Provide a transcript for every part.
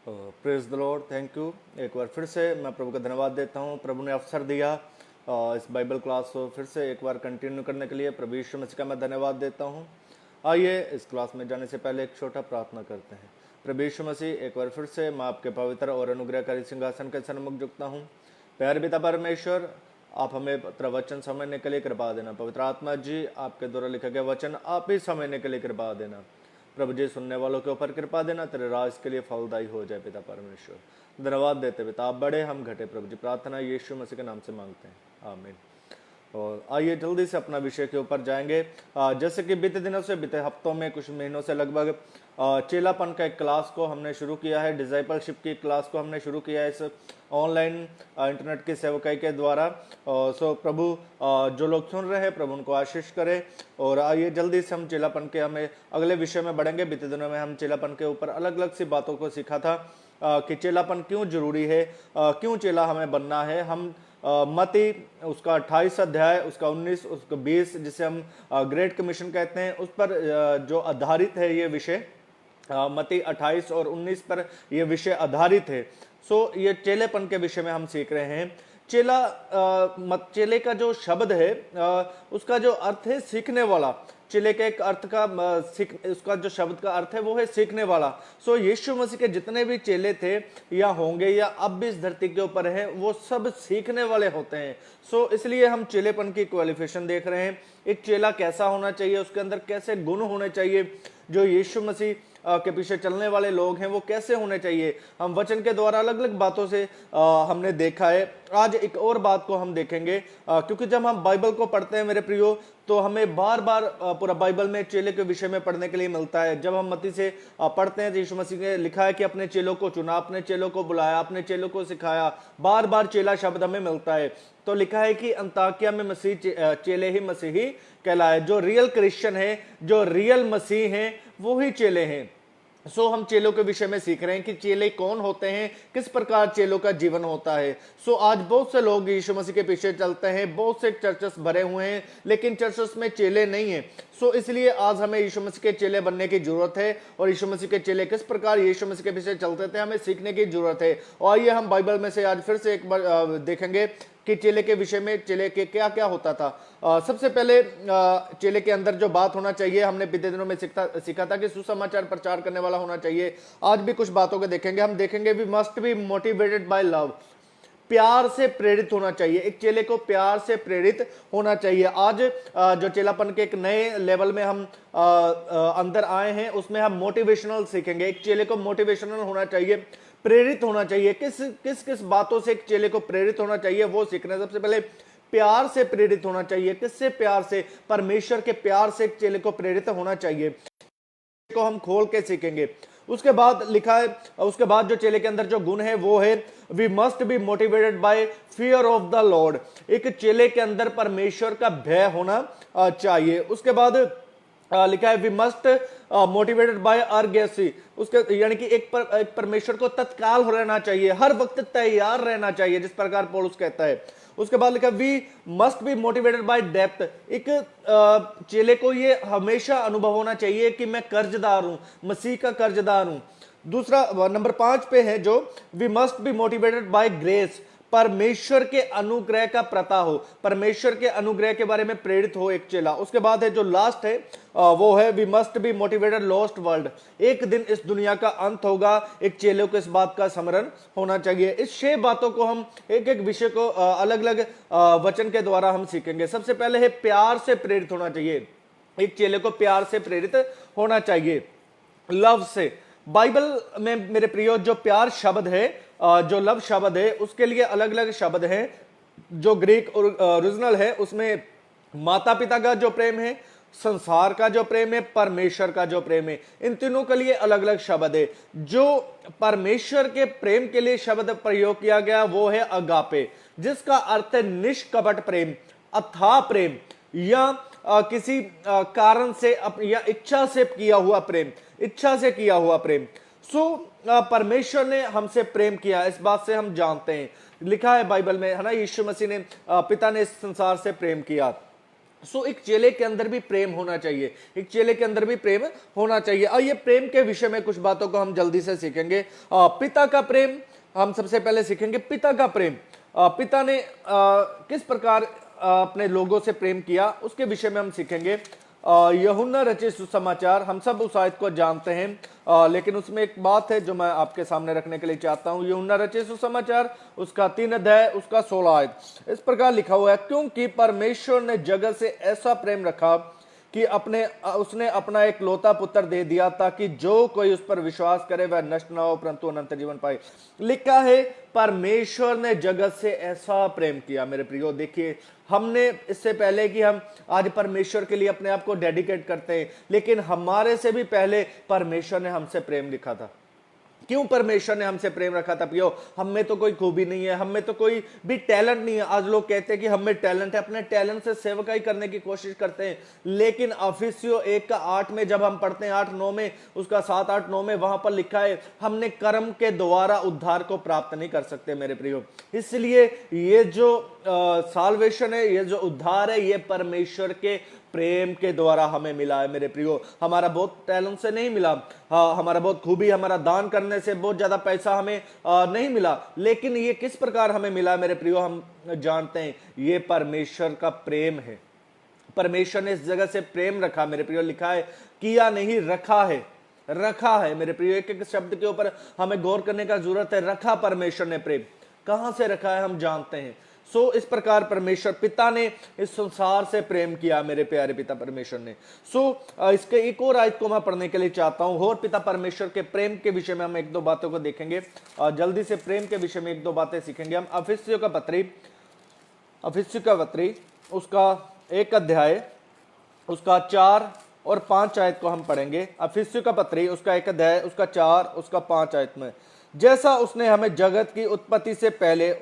Praise the Lord. Thank you. एक बार फिर से मैं प्रभु का धन्यवाद देता हूँ। प्रभु ने अवसर दिया इस बाइबल क्लास को फिर से एक बार कंटिन्यू करने के लिए। प्रभु यीशु मसीह का मैं धन्यवाद देता हूँ। आइए इस क्लास में जाने से पहले एक छोटा प्रार्थना करते हैं। प्रभु यीशु मसीह, एक बार फिर से मैं आपके पवित्र और अनुग्रहकारी सिंहासन के सन्मुख झुकता हूँ। प्यारे पिता परमेश्वर, आप हमें पवित्र वचन समझने के लिए कृपा देना। पवित्र आत्मा जी, आपके द्वारा लिखा गया वचन आप ही समझने के लिए कृपा देना। प्रभु जी, सुनने वालों के ऊपर कृपा देना, तेरे राज के लिए फलदायी हो जाए। पिता परमेश्वर, धन्यवाद देते पिता, आप बड़े हम घटे। प्रभु जी, प्रार्थना यीशु मसीह के नाम से मांगते हैं, आमीन। और आइए जल्दी से अपना विषय के ऊपर जाएंगे। जैसे कि बीते दिनों से, बीते हफ्तों में, कुछ महीनों से लगभग चेलापन का एक क्लास को हमने शुरू किया है। डिसाइपलशिप की क्लास को हमने शुरू किया है इस ऑनलाइन इंटरनेट की सेवकाई के द्वारा। सो प्रभु जो लोग सुन रहे हैं, प्रभु उनको आशीष करे। और आइए जल्दी से हम चेलापन के हमें अगले विषय में बढ़ेंगे। बीते दिनों में हम चेलापन के ऊपर अलग अलग सी बातों को सीखा था कि चेलापन क्यों जरूरी है, क्यों चेला हमें बनना है। हम मती उसका 28 अध्याय, उसका 19, उसका 20, जिसे हम ग्रेट कमीशन कहते हैं, उस पर जो आधारित है ये विषय। मती 28 और 19 पर यह विषय आधारित है। सो ये चेलेपन के विषय में हम सीख रहे हैं। चेले का जो शब्द है उसका जो अर्थ है सीखने वाला। चेले के एक अर्थ का उसका जो शब्द का अर्थ है वो है सीखने वाला। सो यीशु मसीह के जितने भी चेले थे या होंगे या अब भी इस धरती के ऊपर हैं, वो सब सीखने वाले होते हैं। सो इसलिए हम चेलेपन की क्वालिफिकेशन देख रहे हैं। एक चेला कैसा होना चाहिए, उसके अंदर कैसे गुण होने चाहिए, जो यीशु मसीह के पीछे चलने वाले लोग हैं वो कैसे होने चाहिए। हम वचन के द्वारा अलग अलग बातों से हमने देखा है। आज एक और बात को हम देखेंगे, क्योंकि जब हम बाइबल को पढ़ते हैं मेरे प्रियो, तो हमें बार बार पूरा बाइबल में चेले के विषय में पढ़ने के लिए मिलता है। जब हम मत्ती से पढ़ते हैं तो यीशु मसीह ने लिखा है कि अपने चेलों को चुना, अपने चेलों को बुलाया, अपने चेलों को सिखाया। बार बार चेला शब्द हमें मिलता है। तो लिखा है कि अंताकिया में मसीह चेले ही मसीही कहलाए। जो रियल क्रिश्चियन है, जो रियल मसीह हैं, वो ही चेले हैं। सो हम चेलों के विषय में सीख रहे हैं कि चेले कौन होते हैं, किस प्रकार चेलों का जीवन होता है। सो आज बहुत से लोग यीशु मसीह के पीछे चलते हैं, बहुत से चर्चेस भरे हुए हैं, लेकिन चर्चेस में चेले नहीं है। सो इसलिए आज हमें यीशु मसीह के चेले बनने की जरूरत है। और यीशु मसीह के चेले किस प्रकार यीशु मसीह के पीछे चलते थे, हमें सीखने की जरूरत है। और आइए हम बाइबल में से आज फिर से एक बार देखेंगे कि चेले के विषय में, चेले के क्या क्या होता था। सबसे पहले चेले के अंदर जो बात होना चाहिए, हमने बीते दिनों में सीखा था कि सुसमाचार प्रचार करने वाला होना चाहिए। आज भी कुछ बातों को देखेंगे। हम देखेंगे we must be motivated by love. प्यार से प्रेरित होना चाहिए। एक चेले को प्यार से प्रेरित होना चाहिए। आज जो चेलापन के एक नए लेवल में हम अंदर आए हैं, उसमें हम मोटिवेशनल सीखेंगे। एक चेले को मोटिवेशनल होना चाहिए, प्रेरित होना चाहिए। किस किस किस बातों से एक चेले को प्रेरित होना चाहिए वो सीखना है। सबसे पहले प्यार से प्रेरित होना चाहिए। किससे प्यार से? परमेश्वर के प्यार से एक चेले को प्रेरित होना चाहिए, को हम खोल के सीखेंगे। उसके बाद लिखा है, उसके बाद जो चेले के अंदर जो गुण है वो है we must be motivated by fear of the Lord. एक चेले के अंदर परमेश्वर का भय होना चाहिए। उसके बाद लिखा है वी मस्ट मोटिवेटेड बाय अर्गेसी। उसके यानी कि एक परमेश्वर को तत्काल रहना चाहिए, हर वक्त तैयार रहना चाहिए, जिस प्रकार पौलुस कहता है। उसके बाद लिखा we must be motivated by depth. एक चेले को ये हमेशा अनुभव होना चाहिए कि मैं कर्जदार हूं, मसीह का कर्जदार हूं। दूसरा नंबर 5 पे है जो we must be motivated by grace. परमेश्वर के अनुग्रह का प्रता हो, परमेश्वर के अनुग्रह के बारे में प्रेरित हो एक चेला। उसके बाद है जो लास्ट है वो है we must be motivated lost world. एक दिन इस दुनिया का अंत होगा, एक चेले को इस बात का स्मरण होना चाहिए। इस 6 बातों को हम एक एक विषय को अलग अलग वचन के द्वारा हम सीखेंगे। सबसे पहले है प्यार से प्रेरित होना चाहिए। एक चेले को प्यार से प्रेरित होना चाहिए, लव से। बाइबल में मेरे प्रियो जो प्यार शब्द है, जो लव शब्द है, उसके लिए अलग अलग शब्द हैं। जो ग्रीक ओरिजिनल है उसमें माता पिता का जो प्रेम है, संसार का जो प्रेम है, परमेश्वर का जो प्रेम है, इन तीनों के लिए अलग अलग शब्द है। जो परमेश्वर के प्रेम के लिए शब्द प्रयोग किया गया वो है अगापे, जिसका अर्थ है निष्कपट प्रेम, अथाह प्रेम, या किसी कारण से या इच्छा से किया हुआ प्रेम, इच्छा से किया हुआ प्रेम। सो परमेश्वर ने हमसे प्रेम किया, इस बात से हम जानते हैं। लिखा है बाइबल में, है ना, यीशु मसीह ने पिता ने इस संसार से प्रेम किया। सो एक चेले के अंदर भी प्रेम होना चाहिए, एक चेले के अंदर भी प्रेम होना चाहिए। आइए प्रेम के विषय में कुछ बातों को हम जल्दी से सीखेंगे। पिता का प्रेम हम सबसे पहले सीखेंगे। पिता का प्रेम, पिता ने किस प्रकार अपने लोगों से प्रेम किया उसके विषय में हम सीखेंगे। यूहन्ना रचित सुसमाचार, हम सब उस आयत को जानते हैं, लेकिन उसमें एक बात है जो मैं आपके सामने रखने के लिए चाहता हूं। यूहन्ना रचित सुसमाचार उसका 3 अध्याय उसका 16 आयत इस प्रकार लिखा हुआ है, क्योंकि परमेश्वर ने जगत से ऐसा प्रेम रखा कि उसने अपना एक लौता पुत्र दे दिया, ताकि जो कोई उस पर विश्वास करे वह नष्ट ना हो परंतु अनंत जीवन पाए। लिखा है परमेश्वर ने जगत से ऐसा प्रेम किया। मेरे प्रियो देखिए, हमने इससे पहले कि हम आज परमेश्वर के लिए अपने आप को डेडिकेट करते हैं, लेकिन हमारे से भी पहले परमेश्वर ने हमसे प्रेम लिखा था। क्यों परमेश्वर ने हमसे प्रेम रखा था प्रियो? हम में तो कोई खूबी नहीं है, हम में तो कोई भी टैलेंट नहीं है। आज लोग कहते हैं कि हम में टैलेंट है, अपने टैलेंट से सेवकाई करने की कोशिश करते हैं, लेकिन इफिसियों 1:8 में जब हम पढ़ते हैं, 8-9 में, उसका 7-8-9 में वहां पर लिखा है हमने कर्म के द्वारा उद्धार को प्राप्त नहीं कर सकते मेरे प्रियो। इसलिए ये जो साल्वेशन है, ये जो उद्धार है, ये परमेश्वर के प्रेम के द्वारा हमें मिला है मेरे प्रियो। हमारा बहुत टैलेंट से नहीं मिला, हमारा बहुत खूबी, हमारा दान करने से, बहुत ज्यादा पैसा हमें नहीं मिला, लेकिन ये किस प्रकार हमें मिला मेरे प्रियो? हम जानते हैं ये परमेश्वर का प्रेम है। परमेश्वर ने इस जगह से प्रेम रखा मेरे प्रियो। लिखा है किया नहीं, रखा है, रखा है मेरे प्रियो। एक एक शब्द के ऊपर हमें गौर करने का जरूरत है। रखा परमेश्वर ने प्रेम, कहां से रखा है हम जानते हैं। सो इस प्रकार परमेश्वर पिता ने इस संसार से प्रेम किया मेरे प्यारे पिता परमेश्वर ने। सो इसके एक और आयत को मैं पढ़ने के लिए चाहता हूं, और पिता परमेश्वर के प्रेम के विषय में हम एक दो बातों को देखेंगे। जल्दी से प्रेम के विषय में एक दो बातें सीखेंगे हम। इफिसियों का पत्री उसका 1 अध्याय उसका 4 और 5 आयत को हम पढ़ेंगे। इफिसियों का पत्री उसका 1 अध्याय उसका 4 उसका 5 आयत में, जैसा उसने हमें जगत की उत्पत्ति से पहले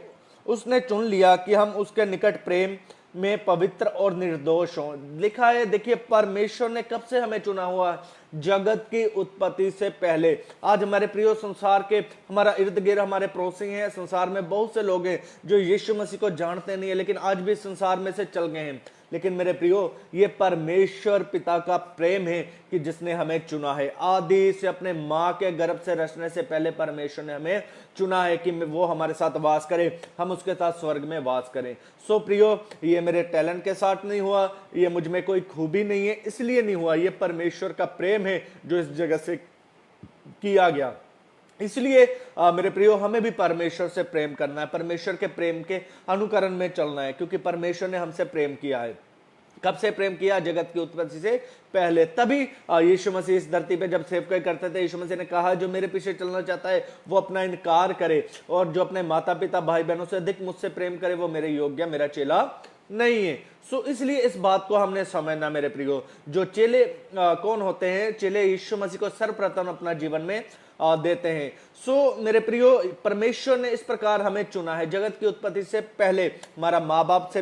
उसने चुन लिया कि हम उसके निकट प्रेम में पवित्र और निर्दोष हों। लिखा है, देखिए परमेश्वर ने कब से हमें चुना हुआ है? जगत की उत्पत्ति से पहले। आज हमारे प्रियो संसार के, हमारा इर्द गिर्द हमारे पड़ोसी हैं, संसार में बहुत से लोग हैं जो यीशु मसीह को जानते नहीं है, लेकिन आज भी संसार में से चल गए हैं। लेकिन मेरे प्रियो, ये परमेश्वर पिता का प्रेम है कि जिसने हमें चुना है। आदि से अपने मां के गर्भ से रचने से पहले परमेश्वर ने हमें चुना है कि वो हमारे साथ वास करे, हम उसके साथ स्वर्ग में वास करें। सो प्रियो, ये मेरे टैलेंट के साथ नहीं हुआ, ये मुझ में कोई खूबी नहीं है इसलिए नहीं हुआ, ये परमेश्वर का प्रेम है जो इस जगह से किया गया। इसलिए मेरे प्रियो, हमें भी परमेश्वर से प्रेम करना है, परमेश्वर के प्रेम के अनुकरण में चलना है, क्योंकि परमेश्वर ने हमसे प्रेम किया है। कब से प्रेम किया? जगत की उत्पत्ति से पहले। तभी यीशु मसीह इस धरती पे जब सेवकाई करते थे, यीशु मसीह ने कहा जो मेरे पीछे चलना चाहता है वो अपना इनकार करे, और जो अपने माता पिता भाई बहनों से अधिक मुझसे प्रेम करे वो मेरे योग्य, मेरा चेला नहीं है। सो इसलिए इस बात को हमने समझना मेरे प्रियो। जो चेले कौन होते हैं? चेले यीशु मसीह को सर्वप्रथम अपना जीवन में देते हैं। सो मेरे प्रियो, परमेश्वर ने इस प्रकार हमें चुना है जगत की उत्पत्ति से पहले। हमारा माँ बाप से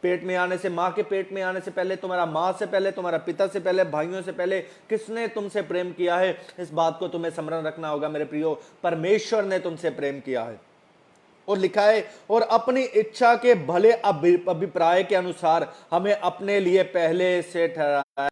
पेट में आने से, माँ के पेट में आने से पहले, तुम्हारा माँ से पहले, तुम्हारा पिता से पहले, भाइयों से पहले किसने तुमसे प्रेम किया है? इस बात को तुम्हें स्मरण रखना होगा मेरे प्रियो, परमेश्वर ने तुमसे प्रेम किया है। और लिखा है, और अपनी इच्छा के भले अभिप्राय के अनुसार हमें अपने लिए पहले से ठहराया।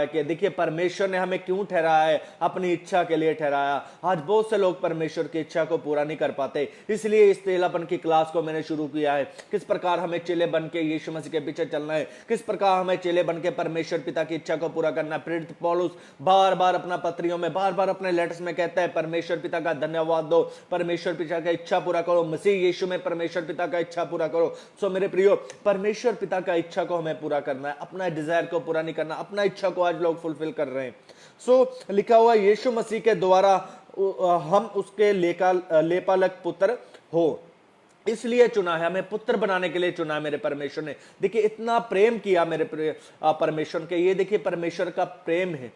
के देखिए, परमेश्वर ने हमें क्यों ठहराया है? अपनी इच्छा के लिए ठहराया। आज बहुत से लोग परमेश्वर की इच्छा को पूरा नहीं कर पाते, इसलिए इस चेलापन की क्लास को मैंने शुरू किया है। किस प्रकार हमें चेले बन के यीशु मसीह के पीछे चलना है, किस प्रकार हमें चेले बन के परमेश्वर पिता की इच्छा को पूरा करना है। प्रेरित पौलुस बार बार अपना पत्रियों में, बार बार अपने लेटर्स में कहता है परमेश्वर पिता का धन्यवाद दो, परमेश्वर पिता का इच्छा पूरा करो, मसीह यीशु में परमेश्वर पिता का इच्छा पूरा करो। सो मेरे प्रियो, परमेश्वर पिता का इच्छा को हमें पूरा करना है, अपना डिजायर को पूरा नहीं करना। अपना इच्छा को आज लोग फुलफिल कर रहे हैं। सो लिखा हुआ यीशु मसीह के द्वारा हम उसके लेपालक पुत्र हो, इसलिए चुना है, हमें पुत्र बनाने के लिए चुना है मेरे परमेश्वर ने। देखिए, इतना प्रेम किया मेरे परमेश्वर के। ये देखिए परमेश्वर का प्रेम है।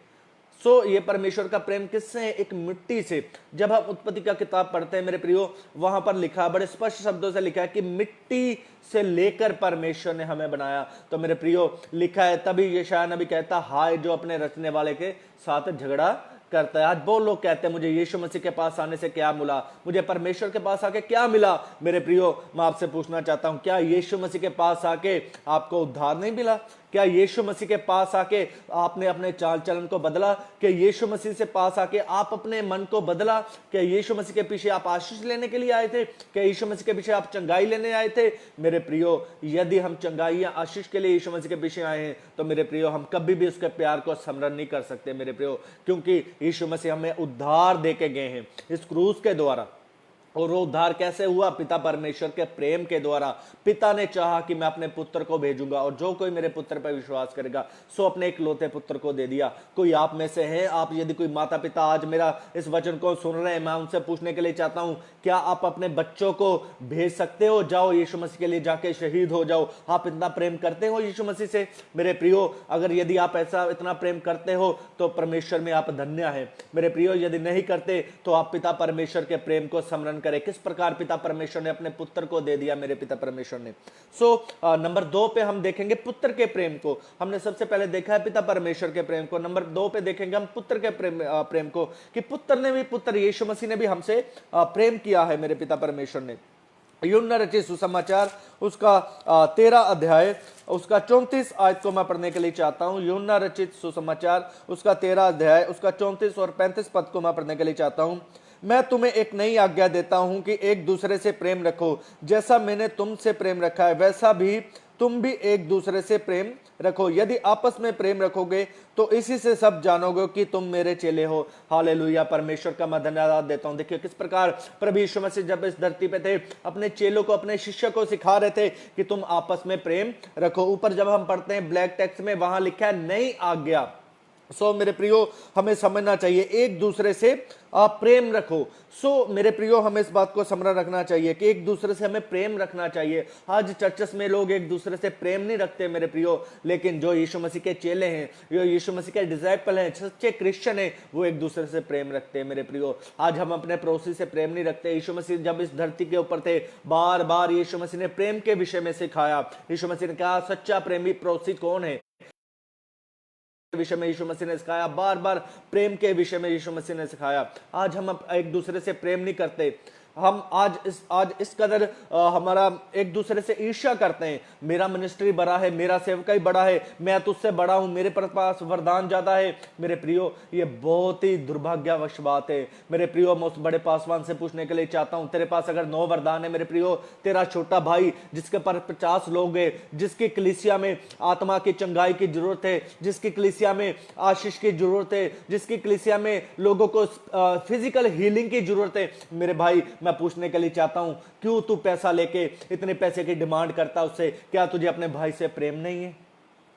सो ये परमेश्वर का प्रेम किससे है? एक मिट्टी से। जब हम उत्पत्ति का किताब पढ़ते हैं मेरे प्रियो, वहां पर लिखा, बड़े स्पष्ट शब्दों से लिखा है कि मिट्टी से लेकर परमेश्वर ने हमें बनाया। तो मेरे प्रियो, लिखा है, तभी यशायाह नबी कहता, हाय जो अपने रचने वाले के साथ झगड़ा करता है। आज बहुत लोग कहते हैं मुझे यीशु मसीह के पास आने से क्या मिला, मुझे परमेश्वर के पास आके क्या मिला। मेरे प्रियो, मैं आपसे पूछना चाहता हूं, क्या यीशु मसीह के पास आके आपको उद्धार नहीं मिला? क्या यीशु मसीह के पास आके आपने अपने चाल चलन को बदला? क्या यीशु मसीह से पास आके आप अपने मन को बदला? क्या यीशु मसीह के पीछे आप आशीष लेने के लिए आए थे? क्या यीशु मसीह के पीछे आप चंगाई लेने आए थे? मेरे प्रियो, यदि हम चंगाई या आशीष के लिए यीशु मसीह के पीछे आए हैं तो मेरे प्रियो, हम कभी भी उसके प्यार को स्मरण नहीं कर सकते मेरे प्रियो, क्योंकि यीशु मसीह हमें उद्धार देके गए हैं इस क्रूस के द्वारा। और वो उद्धार कैसे हुआ? पिता परमेश्वर के प्रेम के द्वारा। पिता ने चाहा कि मैं अपने पुत्र को भेजूंगा और जो कोई मेरे पुत्र पर विश्वास करेगा सो अपने इकलौते पुत्र को दे दिया। कोई आप में से है, आप यदि कोई माता पिता आज मेरा इस वचन को सुन रहे हैं, मैं उनसे पूछने के लिए चाहता हूं, क्या आप अपने बच्चों को भेज सकते हो? जाओ यीशु मसीह के लिए जाके शहीद हो जाओ। आप इतना प्रेम करते हो यीशु मसीह से? मेरे प्रियो, अगर यदि आप ऐसा इतना प्रेम करते हो तो परमेश्वर में आप धन्य है। मेरे प्रियो, यदि नहीं करते तो आप पिता परमेश्वर के प्रेम को स्मरण करें, किस प्रकार पिता परमेश्वर ने अपने पुत्र को दे दिया मेरे पिता परमेश्वर ने। नंबर 2 पे हम देखेंगे पुत्र के प्रेम को। हमने सबसे पहले देखा है पिता परमेश्वर के प्रेम को। नंबर 2 पे देखेंगे हम पुत्र के प्रेम को, कि पुत्र यीशु मसीह ने भी हमसे प्रेम किया है मेरे पिता परमेश्वर ने। यूहन्ना रचित सुसमाचार उसका 13 अध्याय उसका 34 आयत को मैं पढ़ने के लिए चाहता हूं। यूहन्ना रचित सुसमाचार उसका 13 अध्याय उसका 34 और 35 पद को मैं पढ़ने के लिए चाहता हूं। मैं तुम्हें एक नई आज्ञा देता हूं कि एक दूसरे से प्रेम रखो। जैसा मैंने तुमसे प्रेम रखा है वैसा भी तुम भी एक दूसरे से प्रेम रखो। यदि आपस में प्रेम रखोगे तो इसी से सब जानोगे कि तुम मेरे चेले हो। हालेलुया, परमेश्वर का मैं धन्यवाद देता हूं। देखिए किस प्रकार प्रभु यीशु मसीह जब इस धरती पे थे, अपने चेलों को, अपने शिष्य को सिखा रहे थे कि तुम आपस में प्रेम रखो। ऊपर जब हम पढ़ते हैं ब्लैक टेक्स्ट में, वहां लिखा है नई आज्ञा। मेरे प्रियो, हमें समझना चाहिए एक दूसरे से आप प्रेम रखो। मेरे प्रियो, हमें इस बात को स्मरण रखना चाहिए कि एक दूसरे से हमें प्रेम रखना चाहिए। आज चर्चेस में लोग एक दूसरे से प्रेम नहीं रखते मेरे प्रियो, लेकिन जो यीशु मसीह के चेले हैं, जो यीशु मसीह के डिसाइपल हैं, सच्चे क्रिश्चियन हैं, वो एक दूसरे से प्रेम रखते हैं मेरे प्रियो। आज हम अपने पड़ोसी से प्रेम नहीं रखते। यीशु मसीह जब इस धरती के ऊपर थे, बार बार यीशु मसीह ने प्रेम के विषय में सिखाया। यीशु मसीह ने कहा सच्चा प्रेमी पड़ोसी कौन है, विषय में यीशु मसीह ने सिखाया। बार बार प्रेम के विषय में यीशु मसीह ने सिखाया। आज हम एक दूसरे से प्रेम नहीं करते। हम आज इस कदर हमारा एक दूसरे से ईर्ष्या करते हैं। मेरा मिनिस्ट्री बड़ा है, मेरा सेवकाई बड़ा है, मैं तुझसे बड़ा हूं, मेरे पास वरदान ज्यादा है। मेरे प्रियो, ये बहुत ही दुर्भाग्यवश बात है। मेरे प्रियो, मैं उस बड़े पासवान से पूछने के लिए चाहता हूं, तेरे पास अगर 9 वरदान है मेरे प्रियो, तेरा छोटा भाई जिसके पास 50 लोग हैं, जिसकी कलीसिया में आत्मा की चंगाई की जरूरत है, जिसकी कलीसिया में आशीष की जरूरत है, जिसकी कलीसिया में लोगों को फिजिकल हीलिंग की जरूरत है, मेरे भाई मैं पूछने के लिए चाहता हूं, क्यों तू पैसा लेके इतने पैसे की डिमांड करता उससे? क्या तुझे अपने भाई से प्रेम नहीं है?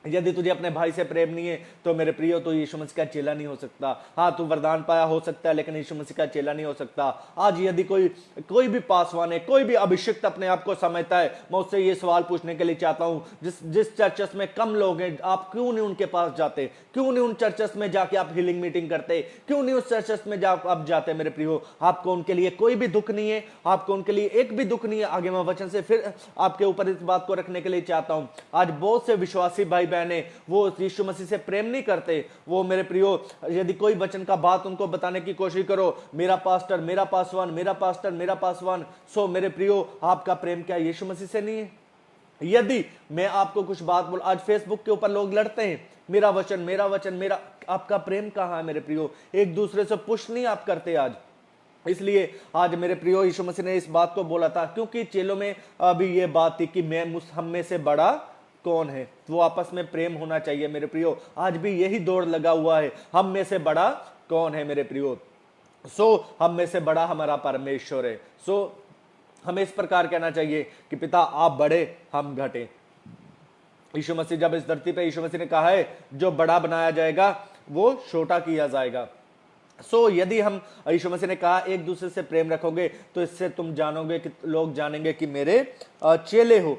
यदि तुझे अपने भाई से प्रेम नहीं है तो मेरे प्रियो, तो यीशु मसीह का चेला नहीं हो सकता। हाँ, तू वरदान पाया हो सकता है, लेकिन यीशु मसीह का चेला नहीं हो सकता। आज यदि कोई भी पासवान है, कोई भी अभिषिक्त अपने आप को समझता है, मैं उससे ये सवाल पूछने के लिए चाहता हूं, जिस चर्चेस में कम लोग हैं, आप क्यों नहीं उनके पास जाते? क्यों नहीं उन चर्चेस में जाके आप हीलिंग मीटिंग करते? क्यों नहीं उस चर्चेस में आप जाते? मेरे प्रियो, आपको उनके लिए कोई भी दुख नहीं है, आपको उनके लिए एक भी दुख नहीं है। आगे मैं वचन से फिर आपके ऊपर इस बात को रखने के लिए चाहता हूं। आज बहुत से विश्वासी भाई बहने वो यीशु मसीह से प्रेम नहीं करते। वो मेरे प्रियो, यदि कोई वचन का बात उनको बताने की कोशिश करो, मेरा पास्टर, मेरा पासवान, मेरा पास्टर, मेरा पासवान, मेरे प्रियो, आपका प्रेम क्या यीशु मसीह से नहीं है? यदि मैं आपको कुछ बात बोल, आज फेसबुक के ऊपर लोग लड़ते हैं, मेरा वचन, मेरा वचन, मेरा, आपका प्रेम कहां है मेरे प्रियो? एक दूसरे से पुश नहीं आप करते आज। इसलिए आज मेरे प्रियो, यीशु मसीह ने इस बात को बोला था क्योंकि चेलों में अभी ये बात थी कि मैं हम में से बड़ा कौन है। वो आपस में प्रेम होना चाहिए मेरे प्रियो। आज भी यही दौड़ लगा हुआ है, हम में से बड़ा कौन है मेरे प्रियो? हम में से बड़ा हमारा परमेश्वर है। हमें इस प्रकार कहना चाहिए कि पिता आप बड़े, हम घटे। यीशु मसीह जब इस धरती पे, यीशु मसीह ने कहा है जो बड़ा बनाया जाएगा वो छोटा किया जाएगा। यदि हम, यीशु मसीह ने कहा एक दूसरे से प्रेम रखोगे तो इससे तुम जानोगे कि लोग जानेंगे कि मेरे चेले हो।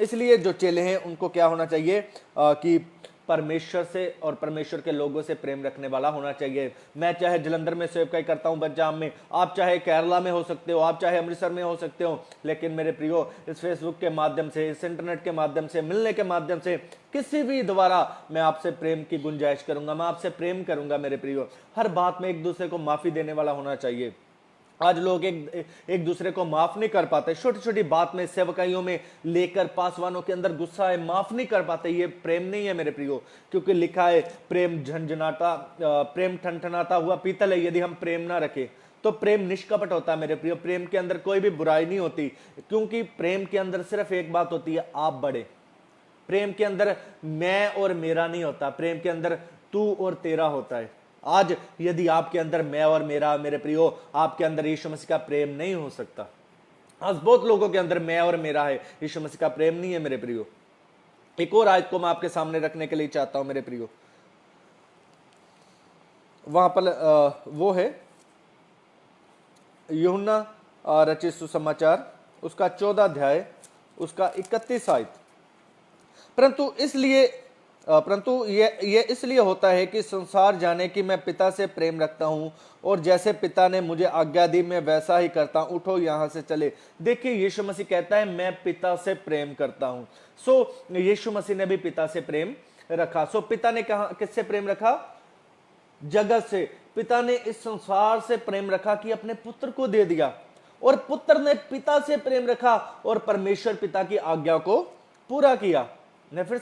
इसलिए जो चेले हैं उनको क्या होना चाहिए कि परमेश्वर से और परमेश्वर के लोगों से प्रेम रखने वाला होना चाहिए। मैं चाहे जलंधर में सेवकाई करता हूं, पंजाब में, आप चाहे केरला में हो सकते हो, आप चाहे अमृतसर में हो सकते हो, लेकिन मेरे प्रियो इस फेसबुक के माध्यम से, इस इंटरनेट के माध्यम से, मिलने के माध्यम से, किसी भी द्वारा मैं आपसे प्रेम की गुंजाइश करूंगा, मैं आपसे प्रेम करूंगा मेरे प्रियो। हर बात में एक दूसरे को माफी देने वाला होना चाहिए। आज लोग एक दूसरे को माफ नहीं कर पाते, छोटी छोटी बात में, सेवकाइयों में लेकर पासवानों के अंदर गुस्सा है, माफ नहीं कर पाते। ये प्रेम नहीं है मेरे प्रियो, क्योंकि लिखा है प्रेम झंझनाता, प्रेम ठनठनाता हुआ पीतल है। यदि हम प्रेम ना रखें तो प्रेम निष्कपट होता है मेरे प्रियो। प्रेम के अंदर कोई भी बुराई नहीं होती, क्योंकि प्रेम के अंदर सिर्फ एक बात होती है, आप बड़े। प्रेम के अंदर मैं और मेरा नहीं होता, प्रेम के अंदर तू और तेरा होता है। आज यदि आपके अंदर मैं और मेरा, मेरे प्रियो, आपके अंदर यीशु मसीह का प्रेम नहीं हो सकता। आज बहुत लोगों के अंदर मैं और मेरा है, यीशु मसीह का प्रेम नहीं है मेरे प्रियो। एक और आयत को मैं आपके सामने रखने के लिए चाहता हूं मेरे प्रियो। वहां पर वो है यूहन्ना रचित सुसमाचार, उसका 14 अध्याय, उसका 31 आयत। परंतु ये इसलिए होता है कि संसार जाने कि मैं पिता से प्रेम रखता हूं, और जैसे पिता ने मुझे आज्ञा दी मैं वैसा ही करता हूं। उठो यहां से चले। देखिए यीशु मसीह कहता है मैं पिता से प्रेम करता हूं। सो यीशु मसीह ने भी पिता से प्रेम रखा। सो पिता ने कहा, किससे प्रेम रखा? जगत से। पिता ने इस संसार से प्रेम रखा कि अपने पुत्र को दे दिया, और पुत्र ने पिता से प्रेम रखा और परमेश्वर पिता की आज्ञा को पूरा किया। मैं फिर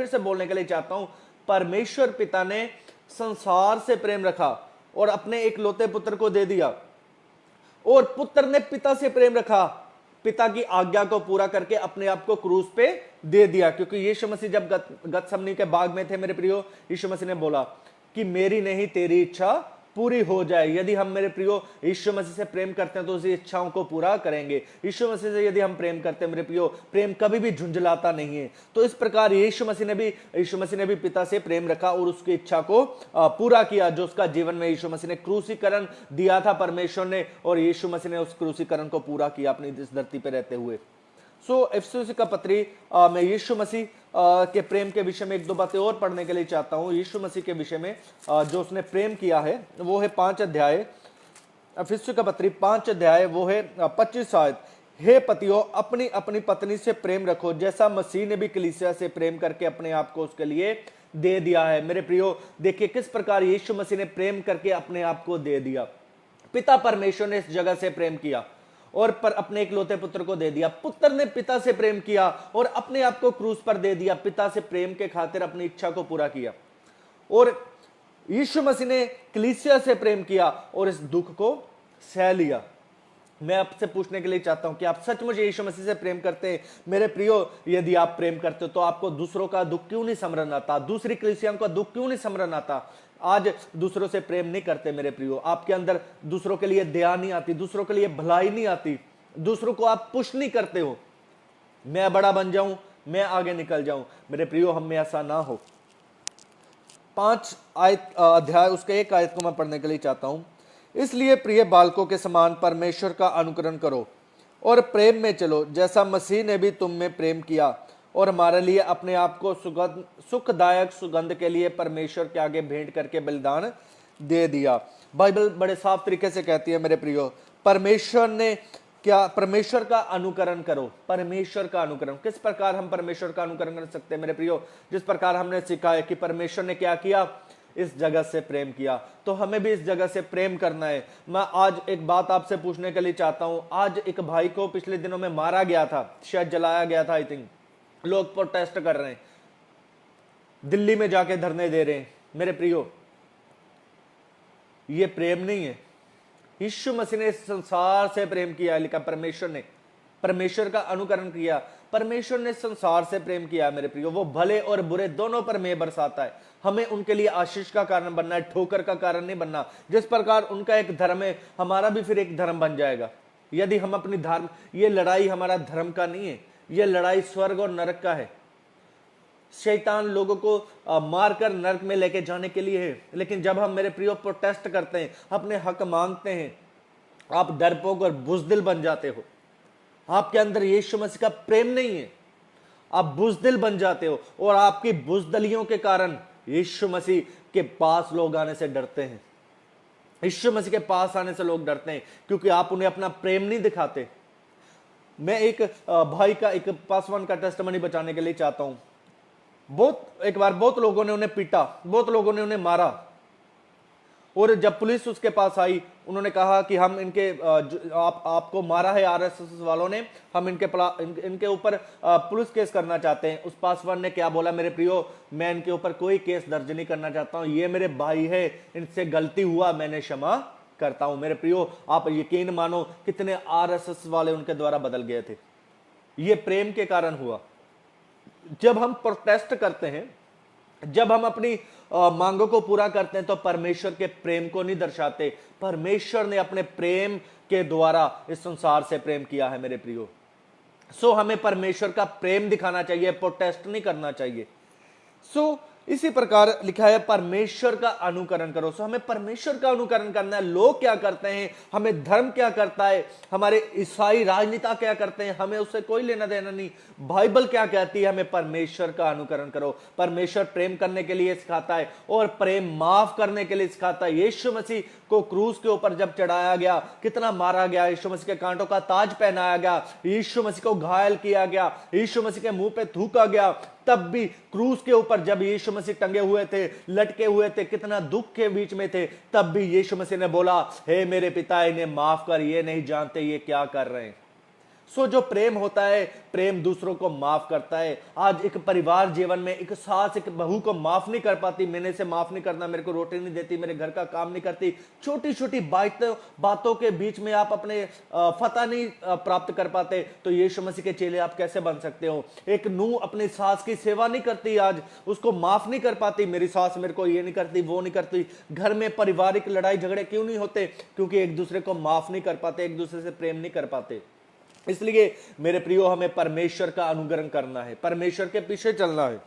से बोलने के लिए चाहता हूं, परमेश्वर पिता ने संसार से प्रेम रखा और अपने एकलौते पुत्र को दे दिया, और पुत्र ने पिता से प्रेम रखा, पिता की आज्ञा को पूरा करके अपने आप को क्रूस पे दे दिया। क्योंकि यीशु मसीह जब गतसमनी के बाग में थे मेरे प्रियो, यीशु मसीह ने बोला कि मेरी नहीं तेरी इच्छा पूरी हो जाए। यदि हम मेरे प्रियो यीशु मसीह से प्रेम करते हैं तो उसकी इच्छाओं को पूरा करेंगे। यीशु मसीह से यदि हम प्रेम करते हैं मेरे प्रियो, प्रेम कभी भी झुंझलाता नहीं है। तो इस प्रकार यीशु मसीह ने भी पिता से प्रेम रखा और उसकी इच्छा को पूरा किया, जो उसका जीवन में यीशु मसीह ने क्रूसीकरण दिया था परमेश्वर ने, और यीशु मसीह ने उस क्रूसीकरण को पूरा किया अपनी इस धरती पर रहते हुए। सो इफिसुस का पत्री मैं यीशु मसीह के प्रेम के विषय में एक दो बातें और पढ़ने के लिए चाहता हूं। यीशु मसीह के विषय में जो उसने प्रेम किया है वो है 5 अध्याय, इफिसुस का पत्री 5 अध्याय, वो है 25 आयत। हे पतियों, अपनी अपनी पत्नी से प्रेम रखो, जैसा मसीह ने भी कलीसिया से प्रेम करके अपने आप को उसके लिए दे दिया है। मेरे प्रियो देखिए किस प्रकार यीशु मसीह ने प्रेम करके अपने आप को दे दिया। पिता परमेश्वर ने इस जगह से प्रेम किया और पर अपने इकलौते पुत्र को दे दिया। पुत्र ने पिता से प्रेम किया और अपने आप को क्रूस पर दे दिया, पिता से प्रेम के खातिर अपनी इच्छा को पूरा किया। और यीशु मसीह ने कलीसिया से प्रेम किया और इस दुख को सह लिया। मैं आपसे पूछने के लिए चाहता हूं कि आप सचमुच यीशु मसीह से प्रेम करते हैं? मेरे प्रियो, यदि आप प्रेम करते हो तो आपको दूसरों का दुख क्यों नहीं समरण आता? दूसरी कलीसियाओं का दुख क्यों नहीं समरण आता? आज दूसरों से प्रेम नहीं करते मेरे प्रियो, आपके अंदर दूसरों के लिए दया नहीं आती, दूसरों के लिए भलाई नहीं आती, दूसरों को आप पुश नहीं करते हो। मैं बड़ा बन जाऊं, मैं आगे निकल जाऊं। मेरे प्रियो, हम में ऐसा ना हो। 5 अध्याय उसके 1 आयत को मैं पढ़ने के लिए चाहता हूं। इसलिए प्रिय बालकों के समान परमेश्वर का अनुकरण करो और प्रेम में चलो, जैसा मसीह ने भी तुम में प्रेम किया और हमारे लिए अपने आप को सुखदायक सुगंध के लिए परमेश्वर के आगे भेंट करके बलिदान दे दिया। बाइबल बड़े साफ तरीके से कहती है मेरे प्रियो, परमेश्वर का अनुकरण करो। परमेश्वर का अनुकरण, किस प्रकार हम परमेश्वर का अनुकरण कर सकते हैं मेरे प्रियो? जिस प्रकार हमने सीखा है कि परमेश्वर ने क्या किया, इस जगत से प्रेम किया, तो हमें भी इस जगत से प्रेम करना है। मैं आज एक बात आपसे पूछने के लिए चाहता हूं। आज एक भाई को पिछले दिनों में मारा गया था, शायद जलाया गया था, आई थिंक। लोग प्रोटेस्ट कर रहे हैं, दिल्ली में जाके धरने दे रहे हैं। मेरे प्रियो, ये प्रेम नहीं है। यीशु मसीह ने संसार से प्रेम किया, लिखा परमेश्वर का अनुकरण किया। परमेश्वर ने संसार से प्रेम किया मेरे प्रियो। वो भले और बुरे दोनों पर मेघ बरसाता है। हमें उनके लिए आशीष का कारण बनना है, ठोकर का कारण नहीं बनना। जिस प्रकार उनका एक धर्म है, हमारा भी फिर एक धर्म बन जाएगा। यदि हम अपनी धर्म, ये लड़ाई हमारा धर्म का नहीं है, ये लड़ाई स्वर्ग और नरक का है। शैतान लोगों को मारकर नरक में लेके जाने के लिए है। लेकिन जब हम मेरे प्रियो प्रोटेस्ट करते हैं, अपने हक मांगते हैं, आप डरपोक और बुजदिल बन जाते हो। आपके अंदर यीशु मसीह का प्रेम नहीं है। आप बुजदिल बन जाते हो, और आपकी बुजदलियों के कारण यीशु मसीह के पास लोग आने से डरते हैं। यीशु मसीह के पास आने से लोग डरते हैं क्योंकि आप उन्हें अपना प्रेम नहीं दिखाते। मैं एक भाई का, एक पासवान का टेस्टिमनी बचाने के लिए चाहता हूं। एक बार बहुत लोगों ने उन्हें पीटा, बहुत लोगों ने उन्हें मारा, और जब पुलिस उसके पास आई, उन्होंने कहा कि हम आपको मारा है आरएसएस वालों ने, हम इनके ऊपर पुलिस केस करना चाहते हैं। उस पासवान ने क्या बोला, मेरे प्रियो, मैं इनके ऊपर कोई केस दर्ज नहीं करना चाहता हूं, ये मेरे भाई है, इनसे गलती हुआ, मैंने क्षमा करता हूं। मेरे प्रियो, आप यकीन मानो कितने आरएसएस वाले उनके द्वारा बदल गए थे। ये प्रेम के कारण हुआ। जब हम प्रोटेस्ट करते हैं, जब हम अपनी मांगों को पूरा करते हैं, तो परमेश्वर के प्रेम को नहीं दर्शाते। परमेश्वर ने अपने प्रेम के द्वारा इस संसार से प्रेम किया है मेरे प्रियो। सो हमें परमेश्वर का प्रेम दिखाना चाहिए, प्रोटेस्ट नहीं करना चाहिए। सो इसी प्रकार लिखा है, परमेश्वर का अनुकरण करो। सो हमें परमेश्वर का अनुकरण करना है। लोग क्या करते हैं, हमें धर्म क्या करता है, हमारे ईसाई राजनेता क्या करते हैं, हमें उससे कोई लेना देना नहीं। बाइबल क्या कहती है, हमें परमेश्वर का अनुकरण करो। परमेश्वर प्रेम करने के लिए सिखाता है और प्रेम माफ करने के लिए सिखाता है। यीशु मसीह को क्रूस के ऊपर जब चढ़ाया गया, कितना मारा गया, यीशु मसीह के कांटों का ताज पहनाया गया, यीशु मसीह को घायल किया गया, यीशु मसीह के मुंह पे थूका गया, तब भी क्रूस के ऊपर जब यीशु मसीह टंगे हुए थे, लटके हुए थे, कितना दुख के बीच में थे, तब भी यीशु मसीह ने बोला, हे मेरे पिता, इन्हें माफ कर, ये नहीं जानते ये क्या कर रहे हैं। सो जो प्रेम होता है, प्रेम दूसरों को माफ करता है। आज एक परिवार जीवन में एक सास एक बहू को माफ नहीं कर पाती, मैंने से माफ नहीं करना, मेरे को रोटी नहीं देती, मेरे घर का काम नहीं करती, छोटी छोटी बातों के बीच में आप अपने फतह नहीं प्राप्त कर पाते, तो यीशु मसीह के चेले आप कैसे बन सकते हो। एक नूह अपनी सास की सेवा नहीं करती, आज उसको माफ नहीं कर पाती, मेरी सास मेरे को ये नहीं करती, वो नहीं करती। घर में पारिवारिक लड़ाई झगड़े क्यों नहीं होते, क्योंकि एक दूसरे को माफ नहीं कर पाते, एक दूसरे से प्रेम नहीं कर पाते। इसलिए मेरे प्रियो, हमें परमेश्वर का अनुकरण करना है, परमेश्वर के पीछे चलना है।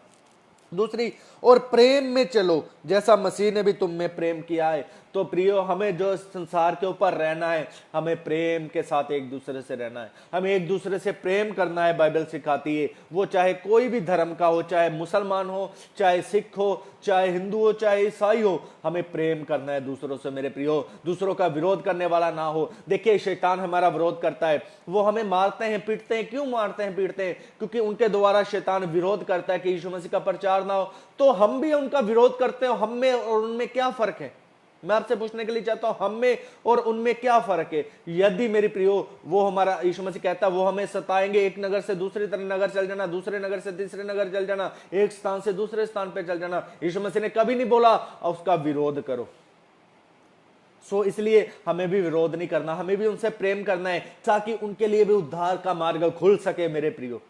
दूसरी, और प्रेम में चलो जैसा मसीह ने भी तुम में प्रेम किया है। तो प्रियो, हमें जो संसार के ऊपर रहना है, हमें प्रेम के साथ एक दूसरे से रहना है, हमें एक दूसरे से प्रेम करना है। बाइबल सिखाती है, वो चाहे कोई भी धर्म का हो, चाहे मुसलमान हो, चाहे सिख हो, चाहे हिंदू हो, चाहे ईसाई हो, हमें प्रेम करना है दूसरों से मेरे प्रियो। दूसरों का विरोध करने वाला ना हो। देखिए, शैतान हमारा विरोध करता है, वो हमें मारते हैं पीटते हैं। क्यों मारते हैं पीटते हैं? क्योंकि उनके द्वारा शैतान विरोध करता है कि यीशु मसीह का प्रचार ना हो, तो हम भी उनका विरोध करते हैं। हम में और उनमें क्या फर्क है? मैं आपसे पूछने के लिए चाहता हूं, हम में और उनमें क्या फर्क है? यदि मेरे प्रियो, वो हमारा यीशु मसीह कहता है वो हमें सताएंगे, एक नगर से दूसरी तरह नगर चल जाना, दूसरे नगर से तीसरे नगर चल जाना, एक स्थान से दूसरे स्थान पे चल जाना, यीशु मसीह ने कभी नहीं बोला उसका विरोध करो। सो इसलिए हमें भी विरोध नहीं करना, हमें भी उनसे प्रेम करना है, ताकि उनके लिए भी उद्धार का मार्ग खुल सके मेरे प्रियो।